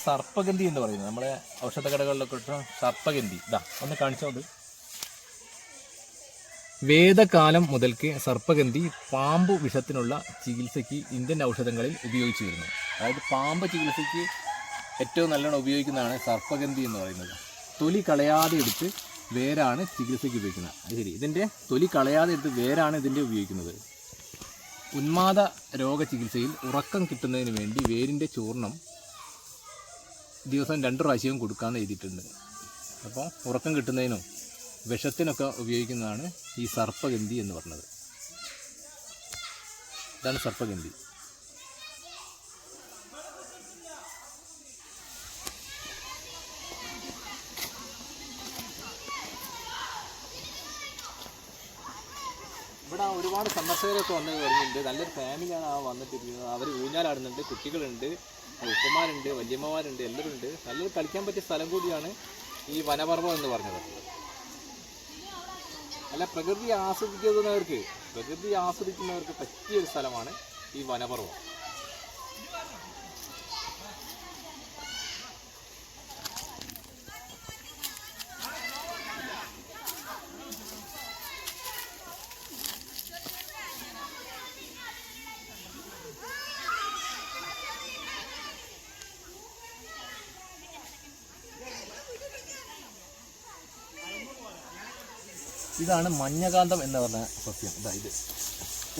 സർപ്പഗന്ധി എന്ന് പറയുന്നത് നമ്മളെ ഔഷധ കടകളിലൊക്കെ കിട്ടുന്ന സർപ്പഗന്ധി. ഇതാ ഒന്ന് കാണിച്ചോണ്ട്. വേദകാലം മുതൽക്ക് സർപ്പഗന്ധി പാമ്പ് വിഷത്തിനുള്ള ചികിത്സയ്ക്ക് ഇന്ത്യൻ ഔഷധങ്ങളിൽ ഉപയോഗിച്ചു വരുന്നു. അതായത് പാമ്പ് ചികിത്സയ്ക്ക് ഏറ്റവും നല്ലോണം ഉപയോഗിക്കുന്നതാണ് സർപ്പഗന്ധി എന്ന് പറയുന്നത്. തൊലി കളയാതെ എടുത്ത് വേരാണ് ചികിത്സയ്ക്ക് ഉപയോഗിക്കുന്നത്. അത് ശരി, ഇതിൻ്റെ തൊലി കളയാതെ എടുത്ത് വേരാണ് ഇതിൻ്റെ ഉപയോഗിക്കുന്നത്. ഉന്മാദ രോഗ ചികിത്സയിൽ ഉറക്കം കിട്ടുന്നതിന് വേണ്ടി വേരിൻ്റെ ചൂർണം ദിവസം 2 പ്രാവശ്യവും കൊടുക്കാമെന്ന് എഴുതിയിട്ടുണ്ട്. അപ്പോൾ ഉറക്കം കിട്ടുന്നതിനും വിഷത്തിനൊക്കെ ഉപയോഗിക്കുന്നതാണ് ഈ സർപ്പഗന്ധി എന്ന് പറഞ്ഞത്. ഇതാണ് സർപ്പഗന്ധി. ഇവിടെ ഒരുപാട് സന്ദർശകരൊക്കെ വന്ന് കഴിഞ്ഞിട്ടുണ്ട്. നല്ലൊരു ഫാമിലിയാണ് വന്നിട്ടിരിക്കുന്നത്. അവർ ഊഞ്ഞാലാടുന്നുണ്ട്, കുട്ടികളുണ്ട്, ഉപ്പമാരുണ്ട്, വല്യമ്മമാരുണ്ട്, എല്ലാവരും ഉണ്ട്. നല്ലൊരു കളിക്കാൻ പറ്റിയ സ്ഥലം കൂടിയാണ് ഈ വനപർവ്വം എന്ന് പറഞ്ഞത്. അല്ല, പ്രകൃതി ആസ്വദിക്കുന്നവർക്ക് പറ്റിയൊരു സ്ഥലമാണ് ഈ വനപർവ്വം. ഇതാണ് മഞ്ഞകാന്തം എന്ന് പറഞ്ഞ സസ്യം. ഇത്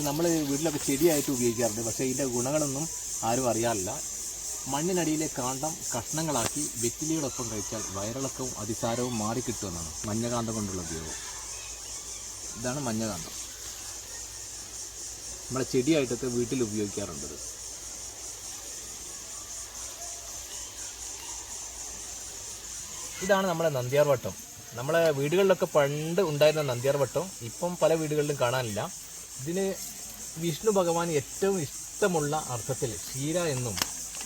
നമ്മൾ വീട്ടിലൊക്കെ ചെടിയായിട്ട് ഉപയോഗിക്കാറുണ്ട്. പക്ഷേ ഇതിൻ്റെ ഗുണങ്ങളൊന്നും ആരും അറിയാറില്ല. മണ്ണിനടിയിലെ കാന്തം കഷ്ണങ്ങളാക്കി വെറ്റിലയോടൊപ്പം കഴിച്ചാൽ വയറിളക്കവും അതിസാരവും മാറിക്കിട്ടുമെന്നാണ് മഞ്ഞകാന്തം കൊണ്ടുള്ള ഉപയോഗം. ഇതാണ് മഞ്ഞകാന്തം. നമ്മളെ ചെടിയായിട്ടൊക്കെ വീട്ടിൽ ഉപയോഗിക്കാറുണ്ട്. ഇതാണ് നമ്മുടെ നന്ദ്യാർ വട്ടം. നമ്മളെ വീടുകളിലൊക്കെ പണ്ട് ഉണ്ടായിരുന്ന നന്ദ്യാർ വട്ടം ഇപ്പം പല വീടുകളിലും കാണാനില്ല. ഇതിന് വിഷ്ണു ഭഗവാൻ ഏറ്റവും ഇഷ്ടമുള്ള അർത്ഥത്തിൽ ക്ഷീര എന്നും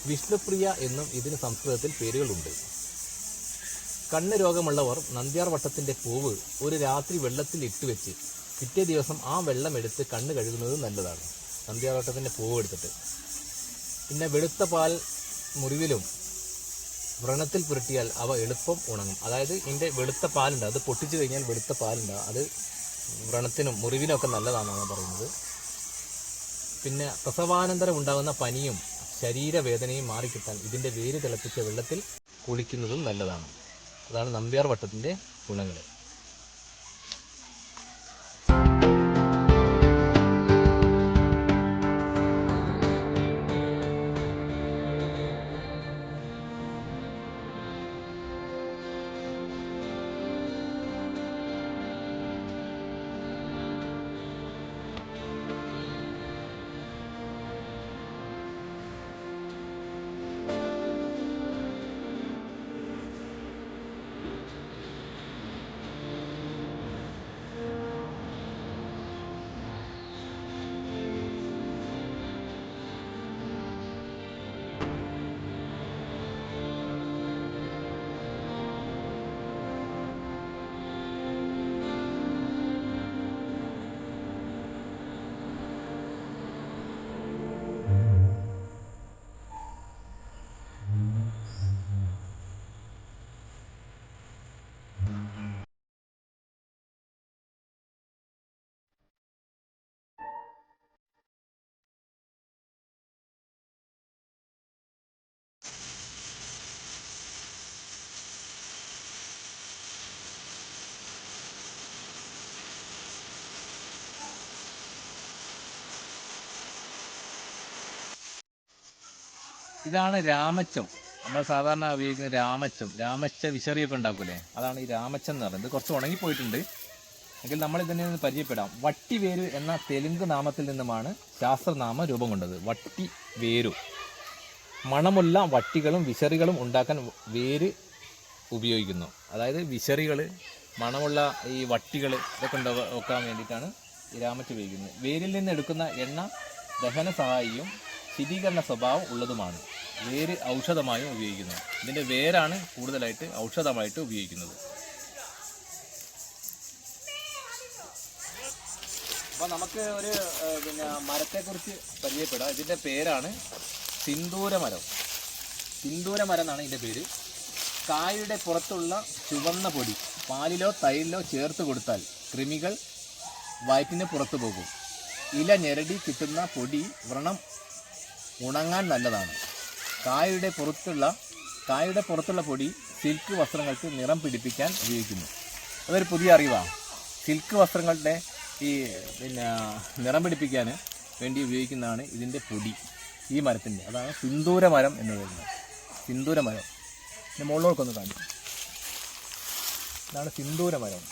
വിഷ്ണുപ്രിയ എന്നും ഇതിന് സംസ്കൃതത്തിൽ പേരുകളുണ്ട്. കണ്ണ് രോഗമുള്ളവർ നന്ദ്യാർ വട്ടത്തിൻ്റെ പൂവ് ഒരു രാത്രി വെള്ളത്തിൽ ഇട്ടുവെച്ച് പിറ്റേ ദിവസം ആ വെള്ളം എടുത്ത് കണ്ണ് കഴുകുന്നത് നല്ലതാണ്. നന്ദ്യാർ വട്ടത്തിൻ്റെ പൂവ് എടുത്തിട്ട് പിന്നെ വെളുത്ത പാൽ മുറിവിലും വ്രണത്തിൽ പുരട്ടിയാൽ അവ എളുപ്പം ഉണങ്ങും. അതായത് ഇതിൻ്റെ വെളുത്ത പാലുണ്ട്, അത് പൊട്ടിച്ചു കഴിഞ്ഞാൽ വെളുത്ത പാലുണ്ട്, അത് വ്രണത്തിനും മുറിവിനും ഒക്കെ നല്ലതാണെന്നാണ് പറയുന്നത്. പിന്നെ പ്രസവാനന്തരം ഉണ്ടാകുന്ന പനിയും ശരീരവേദനയും മാറിക്കിട്ടാൻ ഇതിൻ്റെ വേര് തിളപ്പിച്ച വെള്ളത്തിൽ കുളിക്കുന്നതും നല്ലതാണ്. അതാണ് നന്ദ്യാർ വട്ടത്തിൻ്റെ ഗുണങ്ങൾ. ഇതാണ് രാമച്ചം. നമ്മൾ സാധാരണ ഉപയോഗിക്കുന്ന രാമച്ച വിശറിയൊക്കെ ഉണ്ടാക്കൂലേ, അതാണ് ഈ രാമച്ചം എന്ന് പറയുന്നത്. കുറച്ച് ഉണങ്ങിപ്പോയിട്ടുണ്ട് എങ്കിൽ നമ്മൾ ഇതിനെ ഒന്ന് പരിചയപ്പെടാം. വട്ടിവേരു എന്ന തെലുങ്ക് നാമത്തിൽ നിന്നുമാണ് ശാസ്ത്രനാമം രൂപം കൊണ്ടത്. വട്ടിവേരു. മണമുള്ള വട്ടികളും വിശറികളും ഉണ്ടാക്കാൻ വേര് ഉപയോഗിക്കുന്നു. അതായത് വിശറികൾ, മണമുള്ള ഈ വട്ടികൾ ഇതൊക്കെ വെക്കാൻ വേണ്ടിയിട്ടാണ് ഈ രാമച്ച ഉപയോഗിക്കുന്നത്. വേരിൽ നിന്ന് എടുക്കുന്ന എണ്ണ ദഹന സഹായിയും ശീതീകരണ സ്വഭാവം ഉള്ളതുമാണ്. വേര് ഔഷധമായും ഉപയോഗിക്കുന്നു. ഇതിൻ്റെ വേരാണ് കൂടുതലായിട്ട് ഔഷധമായിട്ട് ഉപയോഗിക്കുന്നത്. അപ്പോൾ നമുക്ക് ഒരു മരത്തെക്കുറിച്ച് പരിചയപ്പെടാം. ഇതിൻ്റെ പേരാണ് സിന്ദൂരമരം. സിന്ദൂരമരം എന്നാണ് ഇതിൻ്റെ പേര്. കായയുടെ പുറത്തുള്ള ചുവന്ന പൊടി പാലിലോ തൈരിലോ ചേർത്ത് കൊടുത്താൽ കൃമികൾ വയറ്റിന് പുറത്തു പോകും. ഇല ഞെരടി കിട്ടുന്ന പൊടി വ്രണം ഉണങ്ങാൻ നല്ലതാണ്. കായയുടെ പുറത്തുള്ള പൊടി സിൽക്ക് വസ്ത്രങ്ങൾക്ക് നിറം പിടിപ്പിക്കാൻ ഉപയോഗിക്കുന്നു. അതൊരു പുതിയ അറിവാണ്. സിൽക്ക് വസ്ത്രങ്ങളുടെ ഈ നിറം പിടിപ്പിക്കാൻ വേണ്ടി ഉപയോഗിക്കുന്നതാണ് ഇതിൻ്റെ പൊടി, ഈ മരത്തിൻ്റെ. അതാണ് സിന്ദൂരമരം എന്ന് പറയുന്നത്. സിന്ദൂരമരം ഇതിൻ്റെ മുകളിലോട്ടൊന്ന് കാണിക്കും. ഇതാണ് സിന്ദൂരമരം.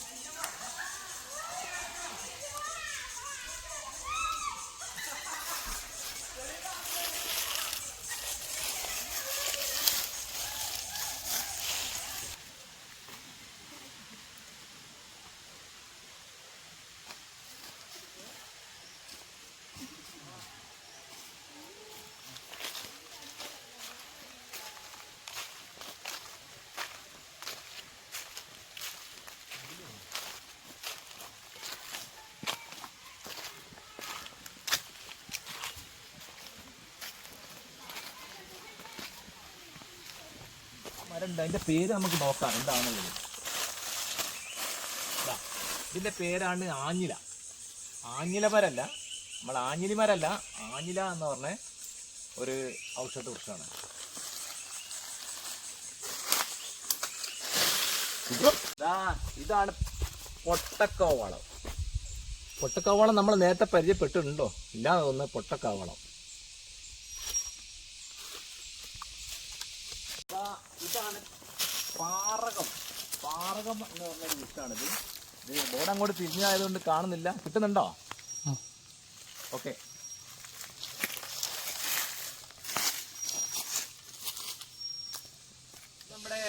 മരമുണ്ട്. അതിൻ്റെ പേര് നമുക്ക് നോക്കാം എന്താണെന്നുള്ളത്. ഇതിൻ്റെ പേരാണ് ആഞ്ഞില. ആഞ്ഞില മരമല്ല, നമ്മൾ ആഞ്ഞിലി മരമല്ല, ആഞ്ഞില എന്ന് പറഞ്ഞ ഒരു ഔഷധ വൃക്ഷമാണ്. ഇതാണ് പൊട്ടക്കോവളം. പൊട്ടക്കോവളം നമ്മൾ നേരത്തെ പരിചയപ്പെട്ടിട്ടുണ്ടോ? ഇല്ലാതെ തോന്നുന്നത് പൊട്ടക്കോവളം. ഇതാണ് പാറകം. പാറകം എന്ന് പറഞ്ഞൊരു വൃക്ഷമാണിത്. ഇത് ബോർഡ് അങ്ങോട്ട് തിരിഞ്ഞായതുകൊണ്ട് കാണുന്നില്ല. കിട്ടുന്നുണ്ടോ? ഓക്കെ. നമ്മുടെ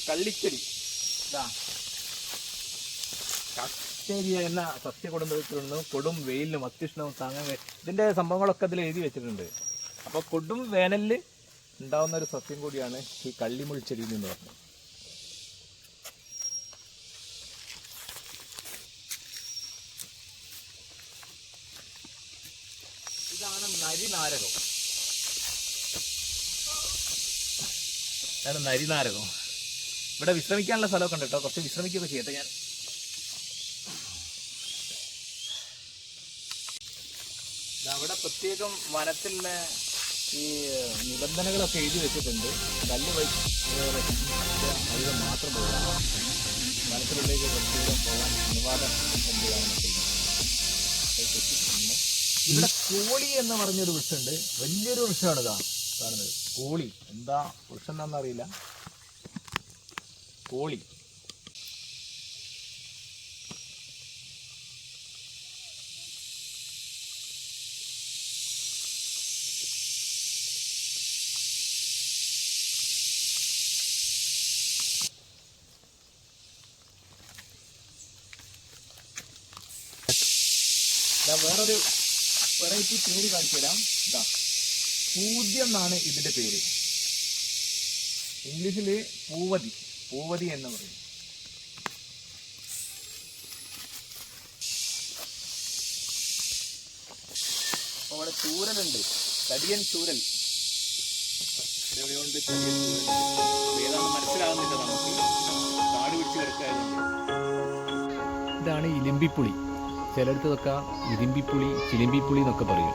കള്ളിച്ചെടി. കച്ചേരിയ എന്ന സസ്യകുടുംബത്തിൽനിന്നും കൊടും വെയിലിനും അത്യുഷ്ണവും താങ്ങാൻ ഇതിൻ്റെ സംഭവങ്ങളൊക്കെ അതിൽ എഴുതി വെച്ചിട്ടുണ്ട്. അപ്പോൾ കൊടും വേനലിൽ ഉണ്ടാവുന്ന ഒരു സസ്യം കൂടിയാണ് ഈ കള്ളിമുൾച്ചെടി എന്ന് പറഞ്ഞത്. ഇതാണ് നരിനാരകം. ഇതാണ് നരിനാരകം. ഇവിടെ വിശ്രമിക്കാനുള്ള സ്ഥലമൊക്കെ ഉണ്ട് കേട്ടോ. കുറച്ച് വിശ്രമിക്കുകയൊക്കെ ചെയ്യട്ടെ ഞാൻ. അവിടെ പ്രത്യേകം വനത്തിലുള്ള ഈ നിബന്ധനകളൊക്കെ എഴുതി വെച്ചിട്ടുണ്ട്. കല്ല് അധികം മാത്രം പോകാം, വനത്തിലുള്ളിലേക്ക് പ്രത്യേകം പോകാൻ അനുവാദം എന്തുകയാണെന്നൊക്കെ ഇവിടെ കോളി എന്ന് പറഞ്ഞൊരു വൃക്ഷമുണ്ട്. വലിയൊരു വൃക്ഷമാണ് ഇതാ കാണുന്നത്. കോളി എന്താ വൃക്ഷം എന്താണെന്നറിയില്ല. കോളി. വേറൊരു വെറൈറ്റി പേര് കാണിച്ചു തരാം. ഇതാ പൂദ്യം എന്നാണ് ഇതിന്റെ പേര്. ഇംഗ്ലീഷിൽ പൂവതി എന്ന് പറയും. അപ്പോൾ അവിടെ ചൂരലുണ്ട്, തടിയൻ ചൂരൽ. എവിടെയുണ്ട് തടിയൻ ചൂരൽ? ഏതാണ് മനസ്സിലാകുന്നില്ല നമുക്ക്, കാട് പിടിച്ച് കിടക്കാറുണ്ട്. ഇതാണ് ഇലിമ്പിപ്പുളി. ചിലയിടത്തൊക്കെ ഇരുമ്പിപ്പുളി, ചിലിമ്പിപ്പുളി എന്നൊക്കെ പറയും.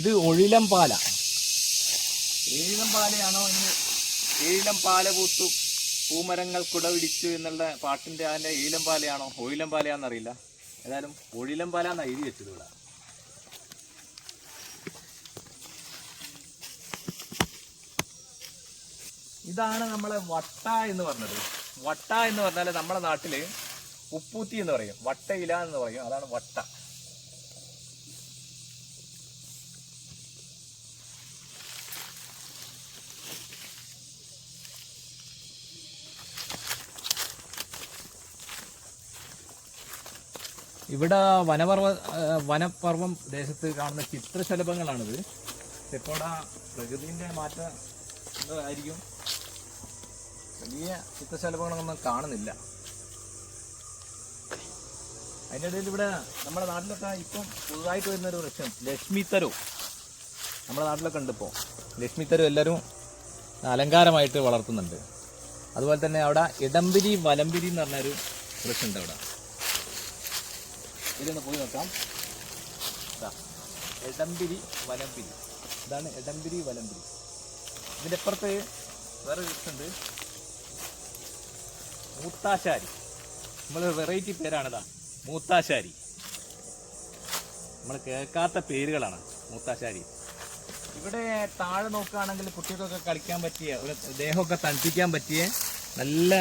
ഇത് ഒഴിലം പാല. ഏഴിലം പാലയാണോ ഇനി ഏഴിലം പാല പൂത്തു പൂമരങ്ങൾ കുടപിടിച്ചു എന്നുള്ള പാട്ടിന്റെ അതിന്റെ ഏഴിലം പാലയാണോ ഒഴിലം പാലയാണെന്നറിയില്ല. ഏതായാലും ഒഴിലം പാല എന്നാണ് എഴുതി വെച്ചത് ഇവിടെ. ഇതാണ് നമ്മളെ വട്ട എന്ന് പറഞ്ഞത്. വട്ട എന്ന് പറഞ്ഞാൽ നമ്മുടെ നാട്ടില് ഉപ്പൂത്തി എന്ന് പറയും, വട്ടയില എന്ന് പറയും, അതാണ് വട്ട. ഇവിടെ വനപർവം ദേശത്ത് കാണുന്ന ചിത്രശലഭങ്ങളാണിത്. ഇപ്പോൾ പ്രകൃതിന്റെ മാറ്റം ആയിരിക്കും, വലിയ ചിത്രശലഭങ്ങളൊന്നും കാണുന്നില്ല. അതിൻ്റെ ഇടയിൽ ഇവിടെ നമ്മുടെ നാട്ടിലൊക്കെ ഇപ്പം പുതുതായിട്ട് വരുന്നൊരു വൃക്ഷം ലക്ഷ്മിത്തരു നമ്മുടെ നാട്ടിലൊക്കെ ഉണ്ട്. ഇപ്പോൾ ലക്ഷ്മിത്തരു എല്ലാവരും അലങ്കാരമായിട്ട് വളർത്തുന്നുണ്ട്. അതുപോലെ തന്നെ അവിടെ ഇടംപിരി വലംപിരി എന്ന് പറഞ്ഞൊരു വൃക്ഷമുണ്ട് അവിടെ. ഇതൊന്ന് പോയി നോക്കാം. ഇടംപിരി വലംപിരി, ഇതാണ് ഇടംപിരി വലംപിരി. ഇതിൻ്റെ അപ്പുറത്ത് വേറെ വൃക്ഷമുണ്ട്, മൂത്താശാരി. നമ്മൾ വെറൈറ്റി പേരാണിതാ, മൂത്താശാരി. നമ്മൾ കേൾക്കാത്ത പേരുകളാണ് മൂത്താശാരി. ഇവിടെ താഴെ നോക്കുകയാണെങ്കിൽ കുട്ടികൾക്കൊക്കെ കളിക്കാൻ പറ്റിയ, ഒരു ദേഹമൊക്കെ തണുപ്പിക്കാൻ പറ്റിയ നല്ല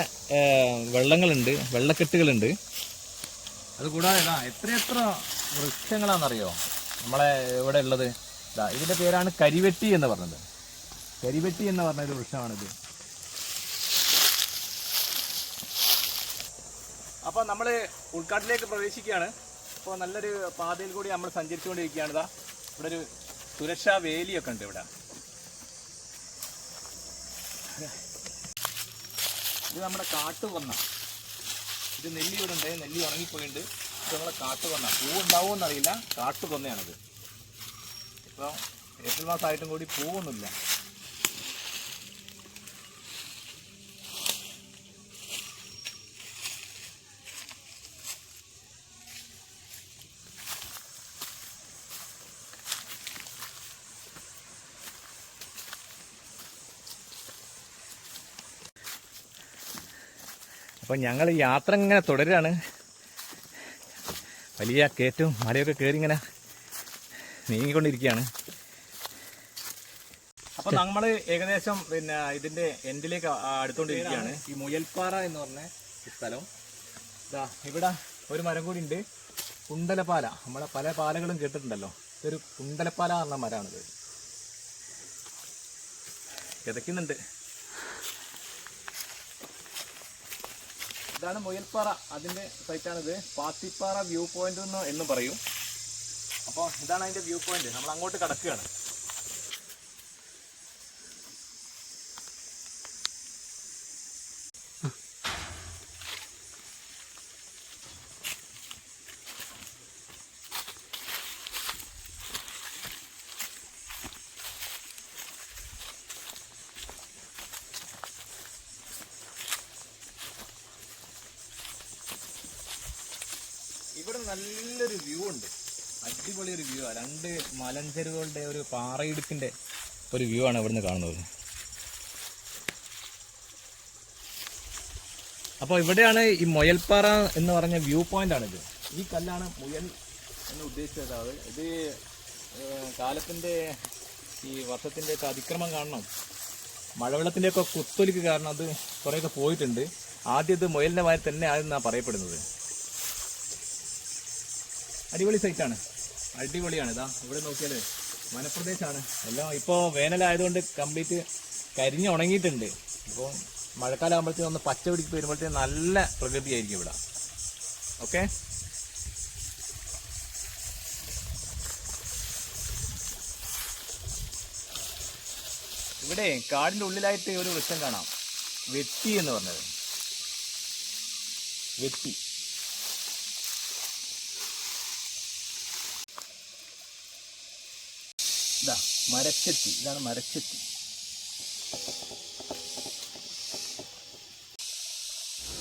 വെള്ളങ്ങളുണ്ട്, വെള്ളക്കെട്ടുകളുണ്ട്. അതുകൂടാതെ എത്രയെത്ര വൃക്ഷങ്ങളാണെന്നറിയോ നമ്മളെ ഇവിടെ ഉള്ളത്. ഇതിൻ്റെ പേരാണ് കരിവെട്ടി എന്ന് പറഞ്ഞത്. കരിവെട്ടി എന്ന് പറഞ്ഞൊരു വൃക്ഷമാണിത്. അപ്പോൾ നമ്മൾ ഉൾക്കാട്ടിലേക്ക് പ്രവേശിക്കുകയാണ്. അപ്പോൾ നല്ലൊരു പാതയിൽ കൂടി നമ്മൾ സഞ്ചരിച്ചുകൊണ്ടിരിക്കുകയാണ്. ഇവിടെ ഒരു സുരക്ഷാ വേലിയൊക്കെ ഉണ്ട് ഇവിടെ. ഇത് നമ്മുടെ കാട്ടുകൊന്ന. ഇത് നെല്ലി ഇവിടെ ഉണ്ട്, നെല്ലി ഉണങ്ങിപ്പോയിട്ടുണ്ട്. ഇത് നമ്മളെ കാട്ടുകൊന്ന. പൂവുണ്ടാവുമെന്നറിയില്ല, കാട്ടുകൊന്നയാണിത്. ഇപ്പോൾ ഏപ്രിൽ മാസമായിട്ടും കൂടി പൂവൊന്നുമില്ല. അപ്പം ഞങ്ങൾ യാത്ര ഇങ്ങനെ തുടരുകയാണ്. വലിയ കയറ്റവും മലയൊക്കെ കയറി ഇങ്ങനെ നീങ്ങിക്കൊണ്ടിരിക്കുകയാണ്. അപ്പം നമ്മൾ ഏകദേശം ഇതിൻ്റെ എൻഡിലേക്ക് അടുത്തുകൊണ്ടിരിക്കുകയാണ്. ഈ മുയൽപ്പാറ എന്ന് പറഞ്ഞ സ്ഥലം. ഇവിടെ ഒരു മരം കൂടി ഉണ്ട്, കുണ്ടലപ്പാല. നമ്മളെ പല പാലകളും കേട്ടിട്ടുണ്ടല്ലോ, ഇതൊരു കുണ്ടലപ്പാല എന്ന മരമാണിത്. കിതയ്ക്കുന്നുണ്ട്. ഇതാണ് മുയൽപ്പാറ, അതിൻ്റെ സൈറ്റാണിത്. പാത്തിപ്പാറ വ്യൂ പോയിന്റ് എന്നും പറയും. അപ്പോൾ ഇതാണ് അതിൻ്റെ വ്യൂ പോയിന്റ്. നമ്മൾ അങ്ങോട്ട് കടക്കുകയാണ്. ഇവിടെ നല്ലൊരു വ്യൂ ഉണ്ട്, അടിപൊളി ഒരു വ്യൂ ആണ്. രണ്ട് മലഞ്ചെരുവുകളുടെ ഒരു പാറയിടുക്കിൻ്റെ ഒരു വ്യൂ ആണ് ഇവിടുന്ന് കാണുന്നത്. അപ്പോൾ ഇവിടെയാണ് ഈ മുയൽപ്പാറ എന്ന് പറഞ്ഞ വ്യൂ പോയിന്റ് ആണിത്. ഈ കല്ലാണ് മുയൽ എന്ന് ഉദ്ദേശിച്ചത്. ഇത് കാലത്തിൻ്റെ ഈ വർഷത്തിൻ്റെ ഒക്കെ അതിക്രമം കാണണം, മഴവെള്ളത്തിൻ്റെയൊക്കെ കുത്തൊലിക്ക് കാരണം അത് കുറേയൊക്കെ പോയിട്ടുണ്ട്. ആദ്യം ഇത് മുയലിൻ്റെ മാതിരി തന്നെ ആണെന്നാണ് പറയപ്പെടുന്നത്. അടിപൊളി സൈറ്റാണ്, അടിപൊളിയാണ്. ഇവിടെ നോക്കിയാൽ വനപ്രദേശമാണ് എല്ലാം. ഇപ്പോൾ വേനലായതുകൊണ്ട് കംപ്ലീറ്റ് കരിഞ്ഞ് ഉണങ്ങിയിട്ടുണ്ട്. ഇപ്പോൾ മഴക്കാലം ആകുമ്പോഴത്തേക്കും ഒന്ന് പച്ച പിടിച്ച് വരുമ്പോഴത്തേക്കും നല്ല പ്രകൃതിയായിരിക്കും ഇവിടെ. ഓക്കെ, ഇവിടെ കാടിൻ്റെ ഉള്ളിലായിട്ട് ഒരു വൃക്ഷം കാണാം, വെട്ടി എന്ന് പറഞ്ഞത്. വെട്ടി മരച്ചെത്തി. ഇതാണ് മരച്ചെത്തി.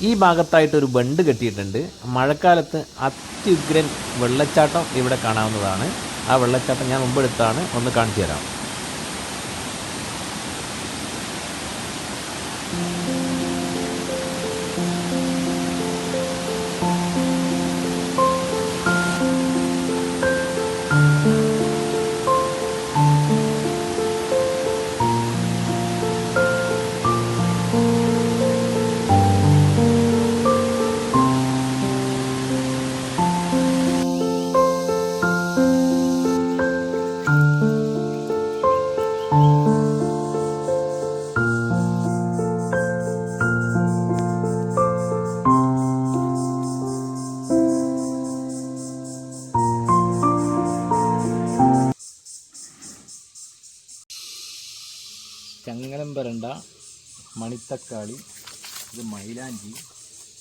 ഈ ഭാഗത്തായിട്ട് ഒരു ബണ്ട് കെട്ടിയിട്ടുണ്ട്. മഴക്കാലത്ത് അത്യുഗ്രൻ വെള്ളച്ചാട്ടം ഇവിടെ കാണാവുന്നതാണ്. ആ വെള്ളച്ചാട്ടം ഞാൻ മുമ്പ് എടുത്താണ്, ഒന്ന് കാണിച്ചു തരാം. ചങ്ങലം വരണ്ട, മണിത്തക്കാളി, ഇത് മൈലാഞ്ചി,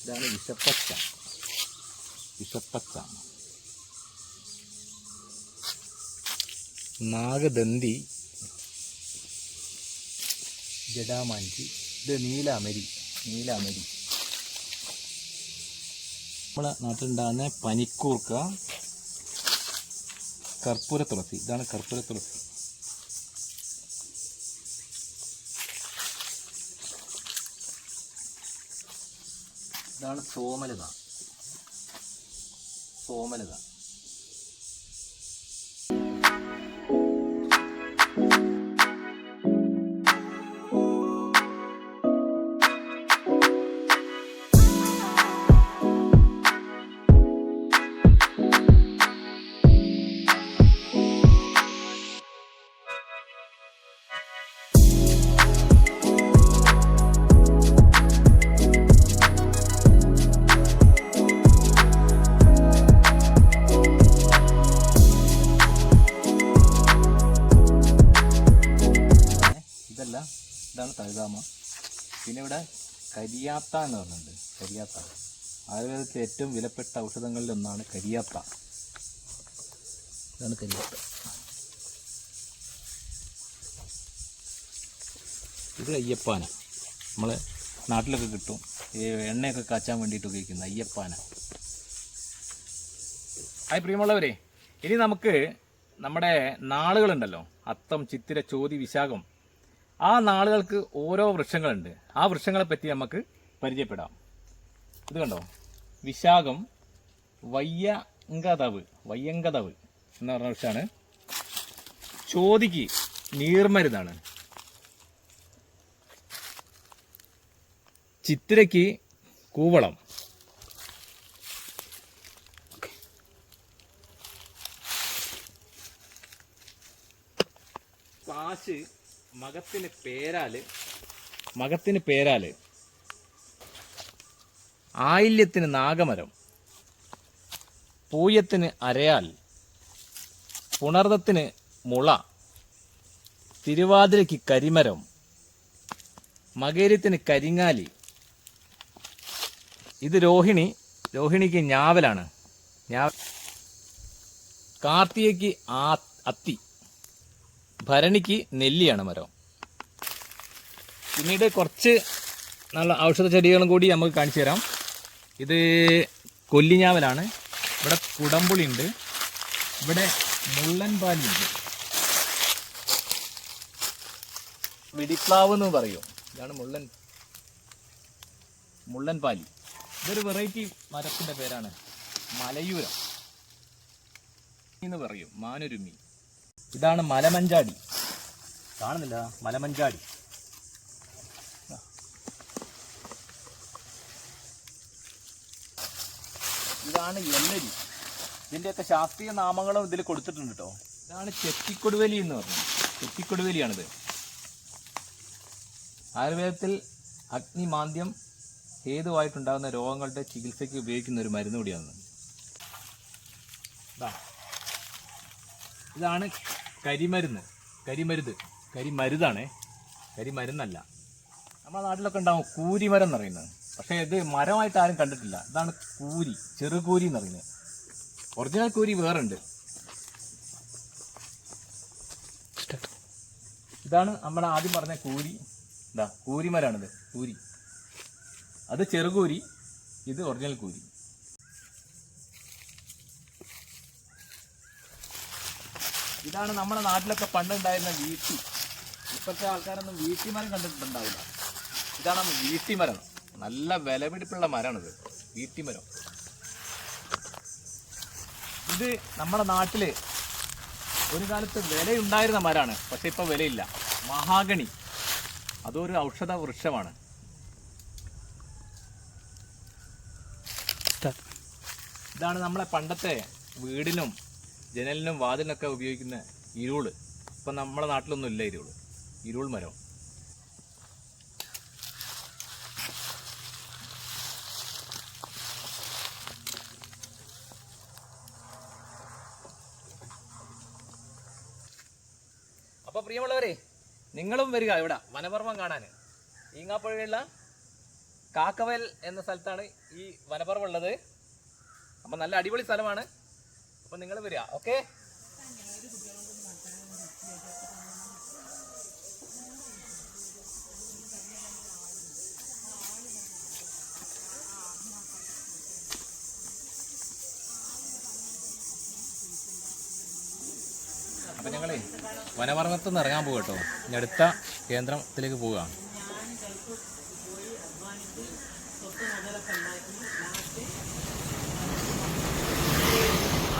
ഇതാണ് വിഷപ്പച്ച. നാഗദന്തി, ജടാമാഞ്ചി, ഇത് നീലാമരി. നമ്മളെ നാട്ടിലുണ്ടാകുന്ന പനിക്കൂർക്ക, കർപ്പൂര തുളസി. ഇതാണ് കർപ്പൂര തുളസി. ഇതാണ് സോമലത. ഇതാണ് തഴുതാമ. പിന്നെ ഇവിടെ കരിയാത്ത എന്ന് പറഞ്ഞിട്ടുണ്ട്. കരിയാത്ത ആയുർവേദത്തിലെ ഏറ്റവും വിലപ്പെട്ട ഔഷധങ്ങളിൽ ഒന്നാണ് കരിയാത്ത. ഇതാണ് കരിയാത്ത. ഇത് അയ്യപ്പാന, നമ്മളെ നാട്ടിലൊക്കെ കിട്ടും, ഈ എണ്ണയൊക്കെ കാച്ചാൻ വേണ്ടിയിട്ട് ഉപയോഗിക്കുന്ന അയ്യപ്പാന. ഹായ് പ്രിയമുള്ളവരെ, ഇനി നമുക്ക് നമ്മുടെ നാളുകളുണ്ടല്ലോ, അത്തം, ചിത്തിര, ചോതി, വിശാഖം, ആ നാളുകൾക്ക് ഓരോ വൃക്ഷങ്ങളുണ്ട്. ആ വൃക്ഷങ്ങളെ പറ്റി നമുക്ക് പരിചയപ്പെടാം. ഇത് കണ്ടോ, വിശാഖം വയ്യങ്കതവ് എന്ന് പറഞ്ഞ വൃക്ഷമാണ്. ചോതിക്ക് നീർമരുന്നാണ്. ചിത്തിരയ്ക്ക് കൂവളം. പാശ് മകത്തിന് പേരാല്, ആയില്യത്തിന് നാഗമരം, പൂയത്തിന് അരയാൽ, പുണർദത്തിന് മുള, തിരുവാതിരയ്ക്ക് കരിമരം, മകേര്യത്തിന് കരിങ്ങാലി. ഇത് രോഹിണിക്ക് ഞാവലാണ്. കാർത്തികയ്ക്ക് അത്തി, ഭരണിക്ക് നെല്ലിയാണ് മരം. പിന്നീട് കുറച്ച് നല്ല ഔഷധ ചെടികളും കൂടി നമുക്ക് കാണിച്ചു തരാം. ഇത് കൊല്ലിഞ്ഞാവലാണ്. ഇവിടെ കുടംപുളി ഉണ്ട്. ഇവിടെ മുള്ളൻപാലി ഉണ്ട്. വെടിപ്ലാവ് എന്ന് പറയും. ഇതാണ് മുള്ളൻപാലി. ഇതൊരു വെറൈറ്റി മരത്തിൻ്റെ പേരാണ്. മലയൂരം എന്ന് പറയും, മാനുരുമി. ഇതാണ് മലമഞ്ചാടി. കാണുന്നില്ല, മലമഞ്ചാടി. ഇതാണ് എല്ലരി. ഇതിൻ്റെയൊക്കെ ശാസ്ത്രീയ നാമങ്ങളും ഇതിൽ കൊടുത്തിട്ടുണ്ട് കേട്ടോ. ഇതാണ് ചെത്തിക്കൊടുവേലി എന്ന് പറഞ്ഞത്. ചെത്തിക്കൊടുവേലിയാണിത്. ആയുർവേദത്തിൽ അഗ്നിമാന്ദ്യം ഹേതുവായിട്ടുണ്ടാകുന്ന രോഗങ്ങളുടെ ചികിത്സയ്ക്ക് ഉപയോഗിക്കുന്ന ഒരു മരുന്ന് കൂടിയാണ്. ഇതാണ് കരിമരുന്നാണ്. കരിമരുന്നല്ല. നമ്മുടെ നാട്ടിലൊക്കെ ഉണ്ടാവും കൂരിമരം എന്ന് പറയുന്നത്. പക്ഷേ ഇത് മരമായിട്ട് ആരും കണ്ടിട്ടില്ല. ഇതാണ് കൂരി, ചെറുകൂരി എന്ന് പറയുന്നത്. ഒറിജിനൽ കൂരി വേറുണ്ട്. ഇതാണ് നമ്മുടെ ആദ്യം പറഞ്ഞ കൂരി. കൂരിമരാണിത്, കൂരി. അത് ചെറുകൂരി, ഇത് ഒറിജിനൽ കൂരി. ഇതാണ് നമ്മുടെ നാട്ടിലൊക്കെ പണ്ടുണ്ടായിരുന്ന വീട്ടി. ഇപ്പോഴത്തെ ആൾക്കാരൊന്നും വീട്ടിമരം കണ്ടിട്ടുണ്ടാവില്ല. ഇതാണ് വീട്ടിമരം. നല്ല വിലപിടിപ്പുള്ള മരമാണിത്, വീട്ടിമരം. ഇത് നമ്മുടെ നാട്ടിൽ ഒരു കാലത്ത് വിലയുണ്ടായിരുന്ന മരമാണ്, പക്ഷെ ഇപ്പോൾ വിലയില്ല. മഹാഗണി, അതൊരു ഔഷധ വൃക്ഷമാണ്. ഇതാണ് നമ്മളെ പണ്ടത്തെ വീടിനും ജനലിനും വാതിലിനൊക്കെ ഉപയോഗിക്കുന്ന ഇരുള്. ഇപ്പം നമ്മുടെ നാട്ടിലൊന്നും ഇല്ല ഇരുൾ മരം. അപ്പോൾ പ്രിയമുള്ളവരെ, നിങ്ങളും വരിക ഇവിടെ വനപർവ്വം കാണാൻ. ഈങ്ങാപ്പുഴയുള്ള കാക്കവയൽ എന്ന സ്ഥലത്താണ് ഈ വനപർവ്വം ഉള്ളത്. അപ്പം നല്ല അടിപൊളി സ്ഥലമാണ്. അപ്പം നിങ്ങൾ വരിക. ഓക്കെ. അപ്പം ഞങ്ങളെ വനപർവ്വത്തിൽ നിന്ന് ഇറങ്ങാൻ പോകും കേട്ടോ. ഇനി അടുത്ത കേന്ദ്രത്തിലേക്ക് പോവുക.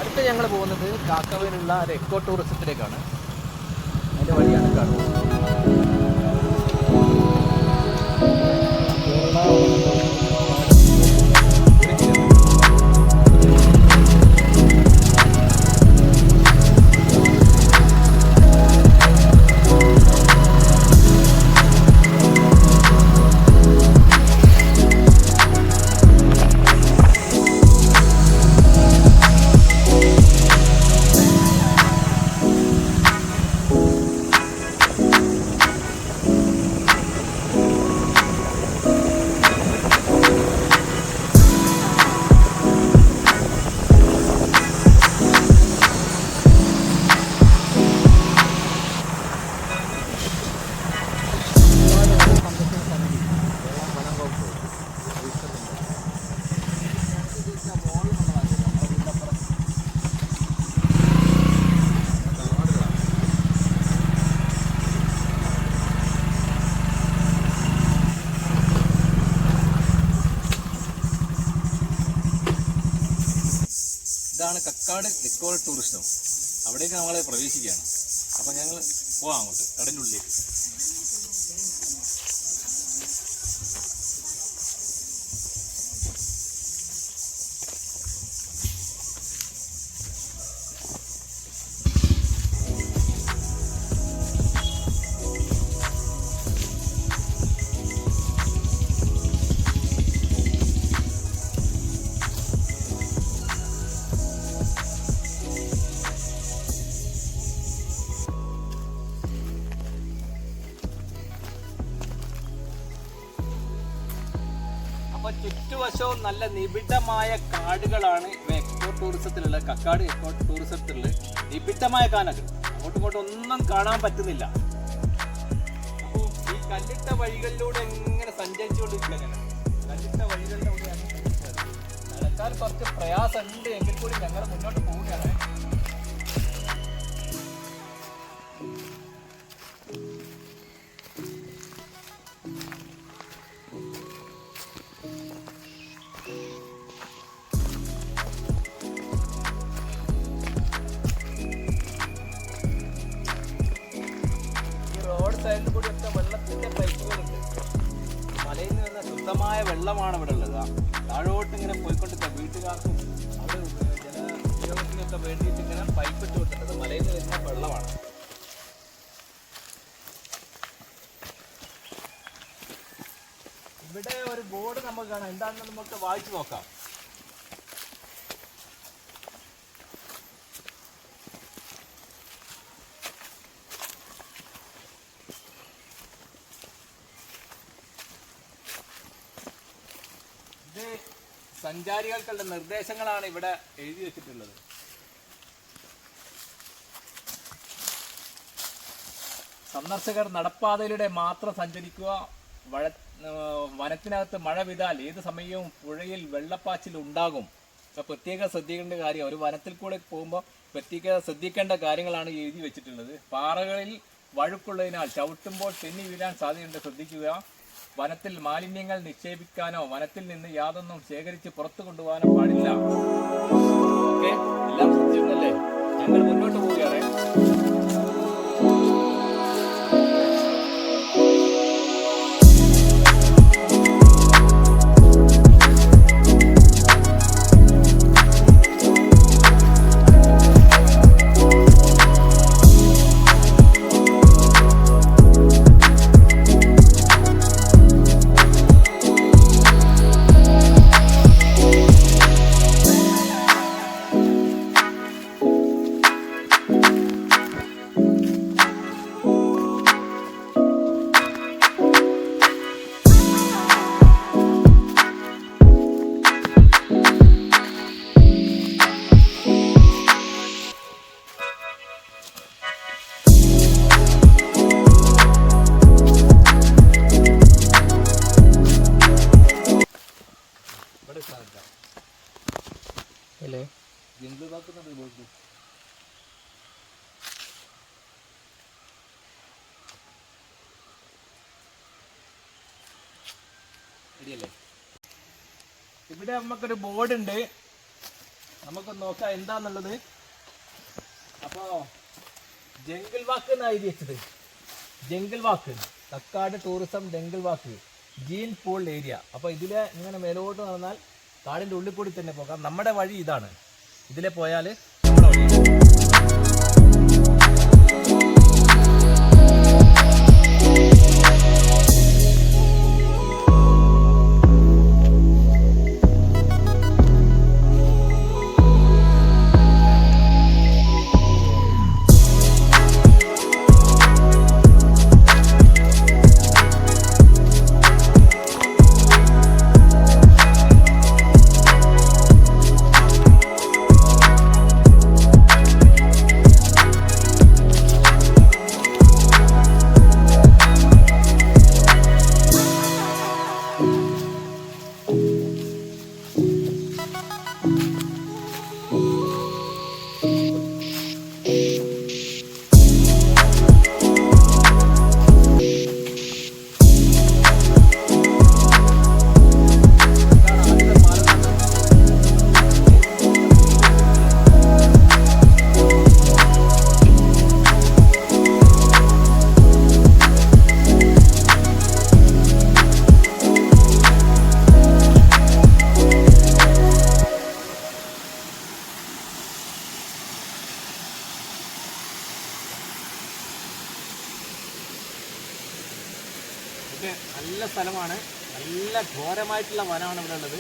അടുത്ത് ഞങ്ങൾ പോകുന്നത് കാക്കവയിലുള്ള ഒരു എക്കോ ടൂറിസത്തിലേക്കാണ്. അതിൻ്റെ വഴിയാണ് കാണുന്നത്. ഇതാണ് കക്കാട് എക്കോ ടൂറിസം. അവിടേക്ക് നമ്മൾ പ്രവേശിക്കുകയാണ്. അപ്പം ഞങ്ങൾ പോവാം അങ്ങോട്ട് കടലിൻ്റെ ഉള്ളിലേക്ക്. അപ്പോൾ ചുറ്റുവശവും നല്ല നിബിഡമായ കാടുകളാണ് എക്കോ ടൂറിസത്തിലുള്ള കക്കാട് എക്കോ ടൂറിസത്തിലുള്ള നിബിഡമായ കാനകൾ. അങ്ങോട്ടും ഇങ്ങോട്ടും ഒന്നും കാണാൻ പറ്റുന്നില്ല. അപ്പോൾ ഈ കല്ലിട്ട വഴികളിലൂടെ എങ്ങനെ സഞ്ചരിച്ചുകൊണ്ടിരിക്കുകയാണ്. കല്ലിട്ട വഴികളിലൂടെ നടക്കാൻ കുറച്ച് പ്രയാസമുണ്ട്, എങ്കിൽ കൂടി ഞങ്ങൾ മുന്നോട്ട് പോവുകയാണ്. സൈഡിൽ കൂടി ഒക്കെ വെള്ളത്തിന്റെ പൈപ്പുകളുണ്ട്. മലയിൽ നിന്ന് ശുദ്ധമായ വെള്ളമാണ് ഇവിടെ ഉള്ളത്. താഴോട്ട് ഇങ്ങനെ പോയിക്കൊണ്ടിരിക്കുക. വീട്ടുകാർക്കും അവർ ജനോപയോഗത്തിനൊക്കെ വേണ്ടിയിട്ട് ഇങ്ങനെ പൈപ്പ് ഇട്ട് വിട്ടിട്ടത് മലയിൽ നിന്ന് വരുന്ന വെള്ളമാണ്. ഇവിടെ ഒരു ബോർഡ് നമുക്ക് കാണാം. എന്താണെന്ന് നമുക്ക് വായിച്ചു നോക്കാം. സഞ്ചാരികൾക്കുള്ള നിർദ്ദേശങ്ങളാണ് ഇവിടെ എഴുതി വെച്ചിട്ടുള്ളത്. സന്ദർശകർ നടപ്പാതയിലൂടെ മാത്രം സഞ്ചരിക്കുക. വനത്തിനകത്ത് മഴ പെയ്താൽ ഏത് സമയവും പുഴയിൽ വെള്ളപ്പാച്ചിൽ ഉണ്ടാകും. പ്രത്യേകം ശ്രദ്ധിക്കേണ്ട കാര്യം, ഒരു വനത്തിൽ കൂടെ പോകുമ്പോൾ പ്രത്യേകം ശ്രദ്ധിക്കേണ്ട കാര്യങ്ങളാണ് എഴുതി വെച്ചിട്ടുള്ളത്. പാറകളിൽ വഴുക്കുള്ളതിനാൽ ചവിട്ടുമ്പോൾ തെന്നി വീഴാൻ സാധ്യതയുണ്ട്, ശ്രദ്ധിക്കുക. വനത്തിൽ മാലിന്യങ്ങൾ നിക്ഷേപിക്കാനോ വനത്തിൽ നിന്ന് യാതൊന്നും ശേഖരിച്ച് പുറത്തു കൊണ്ടുപോകാനോ പാടില്ല. ഓക്കെ, എല്ലാം ശ്രദ്ധിച്ചിട്ടുണ്ടല്ലേ? ഞങ്ങൾ മുന്നോട്ട് പോവുകയാണ്. ഇവിടെ നമുക്കൊരു ബോർഡ് ഉണ്ട്, നമുക്കൊന്ന് നോക്കാം എന്താന്നുള്ളത്. അപ്പോ ജംഗിൾ വാക്ക് എന്നാണ് എഴുതി വെച്ചത്. ജംഗിൾ വാക്ക്, തക്കാട് ടൂറിസം ജംഗിൾ വാക്ക്, ജീൻ പൂൾ ഏരിയ. അപ്പോൾ ഇതിലെ ഇങ്ങനെ മേലോട്ട് നടന്നാൽ കാടിൻ്റെ ഉള്ളിൽ കൂടി തന്നെ പോകാം. നമ്മുടെ വഴി ഇതാണ്, ഇതിലെ പോയാൽ നമ്മുടെ വഴി. നല്ല സ്ഥലമാണ്, നല്ല ഘോരമായിട്ടുള്ള വനമാണ് ഇവിടെ ഉള്ളത്.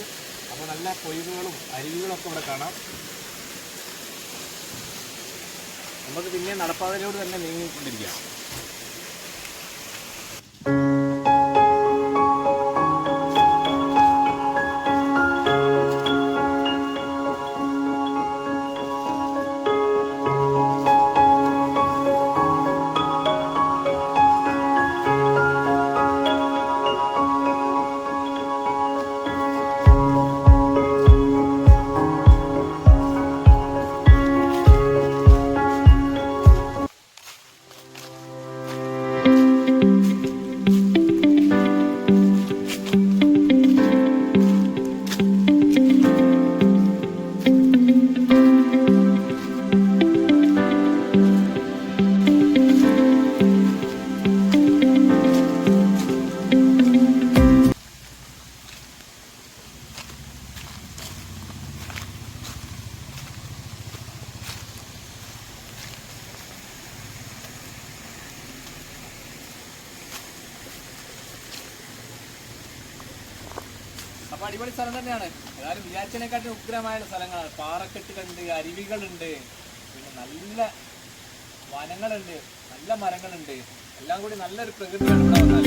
അപ്പോൾ നല്ല പൊയ്കകളും അരുവികളും ഒക്കെ ഇവിടെ കാണാം. നമുക്ക് പിന്നെ നടപ്പാതയിലൂടെ തന്നെ നീങ്ങിക്കൊണ്ടിരിക്കാം. അപ്പൊ അടിപൊളി സ്ഥലം തന്നെയാണ്. ഏതായാലും വിചാരിച്ചതിനെക്കാട്ടും ഉഗ്രമായ സ്ഥലങ്ങളാണ്. പാറക്കെട്ടുകളുണ്ട്, അരുവികളുണ്ട്, പിന്നെ നല്ല വനങ്ങളുണ്ട്, നല്ല മരങ്ങളുണ്ട്. എല്ലാം കൂടി നല്ലൊരു പ്രകൃതിയാണ് ഇവിടെ വന്നാൽ.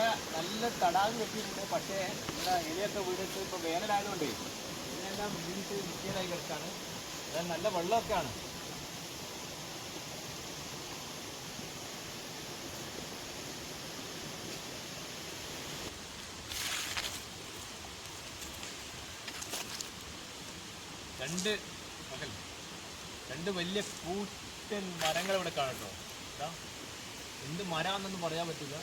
ഇവിടെ നല്ല തടാകം കെട്ടിയിട്ടുണ്ട്. പക്ഷേ ഇവിടെ ഇലയൊക്കെ വീടിട്ട് ഇപ്പോൾ വേനലായതുകൊണ്ട് ഇതിനെല്ലാം വീണിട്ട് വൃത്തിയായി കിടക്കാണ്. അതായത് നല്ല വെള്ളമൊക്കെയാണ്. രണ്ട് വലിയ കൂറ്റൻ മരങ്ങൾ ഇവിടെ കാണട്ടോ. എന്ത് മരാന്നൊന്നും പറയാൻ പറ്റില്ല.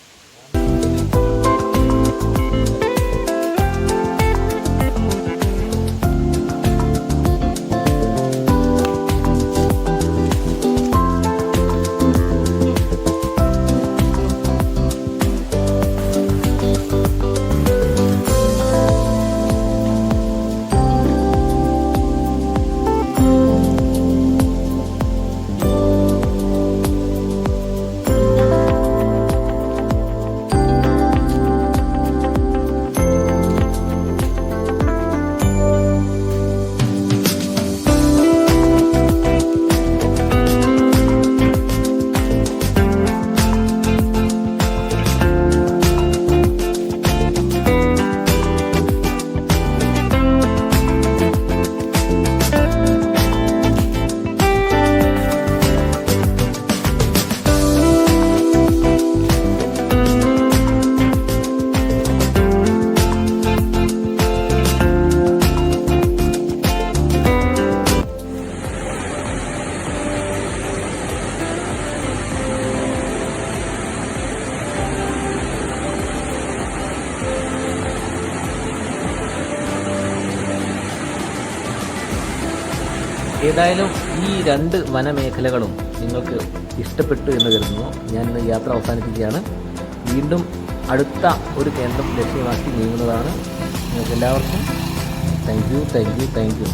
ഏതായാലും ഈ 2 വനമേഖലകളും നിങ്ങൾക്ക് ഇഷ്ടപ്പെട്ടു എന്ന് കരുതുന്നു. ഞാൻ ഇന്ന് യാത്ര അവസാനിപ്പിക്കുകയാണ്. വീണ്ടും അടുത്ത ഒരു കേന്ദ്രം ലക്ഷ്യമാക്കി നീങ്ങുന്നതാണ്. നിങ്ങൾക്ക് എല്ലാവർക്കും താങ്ക് യു.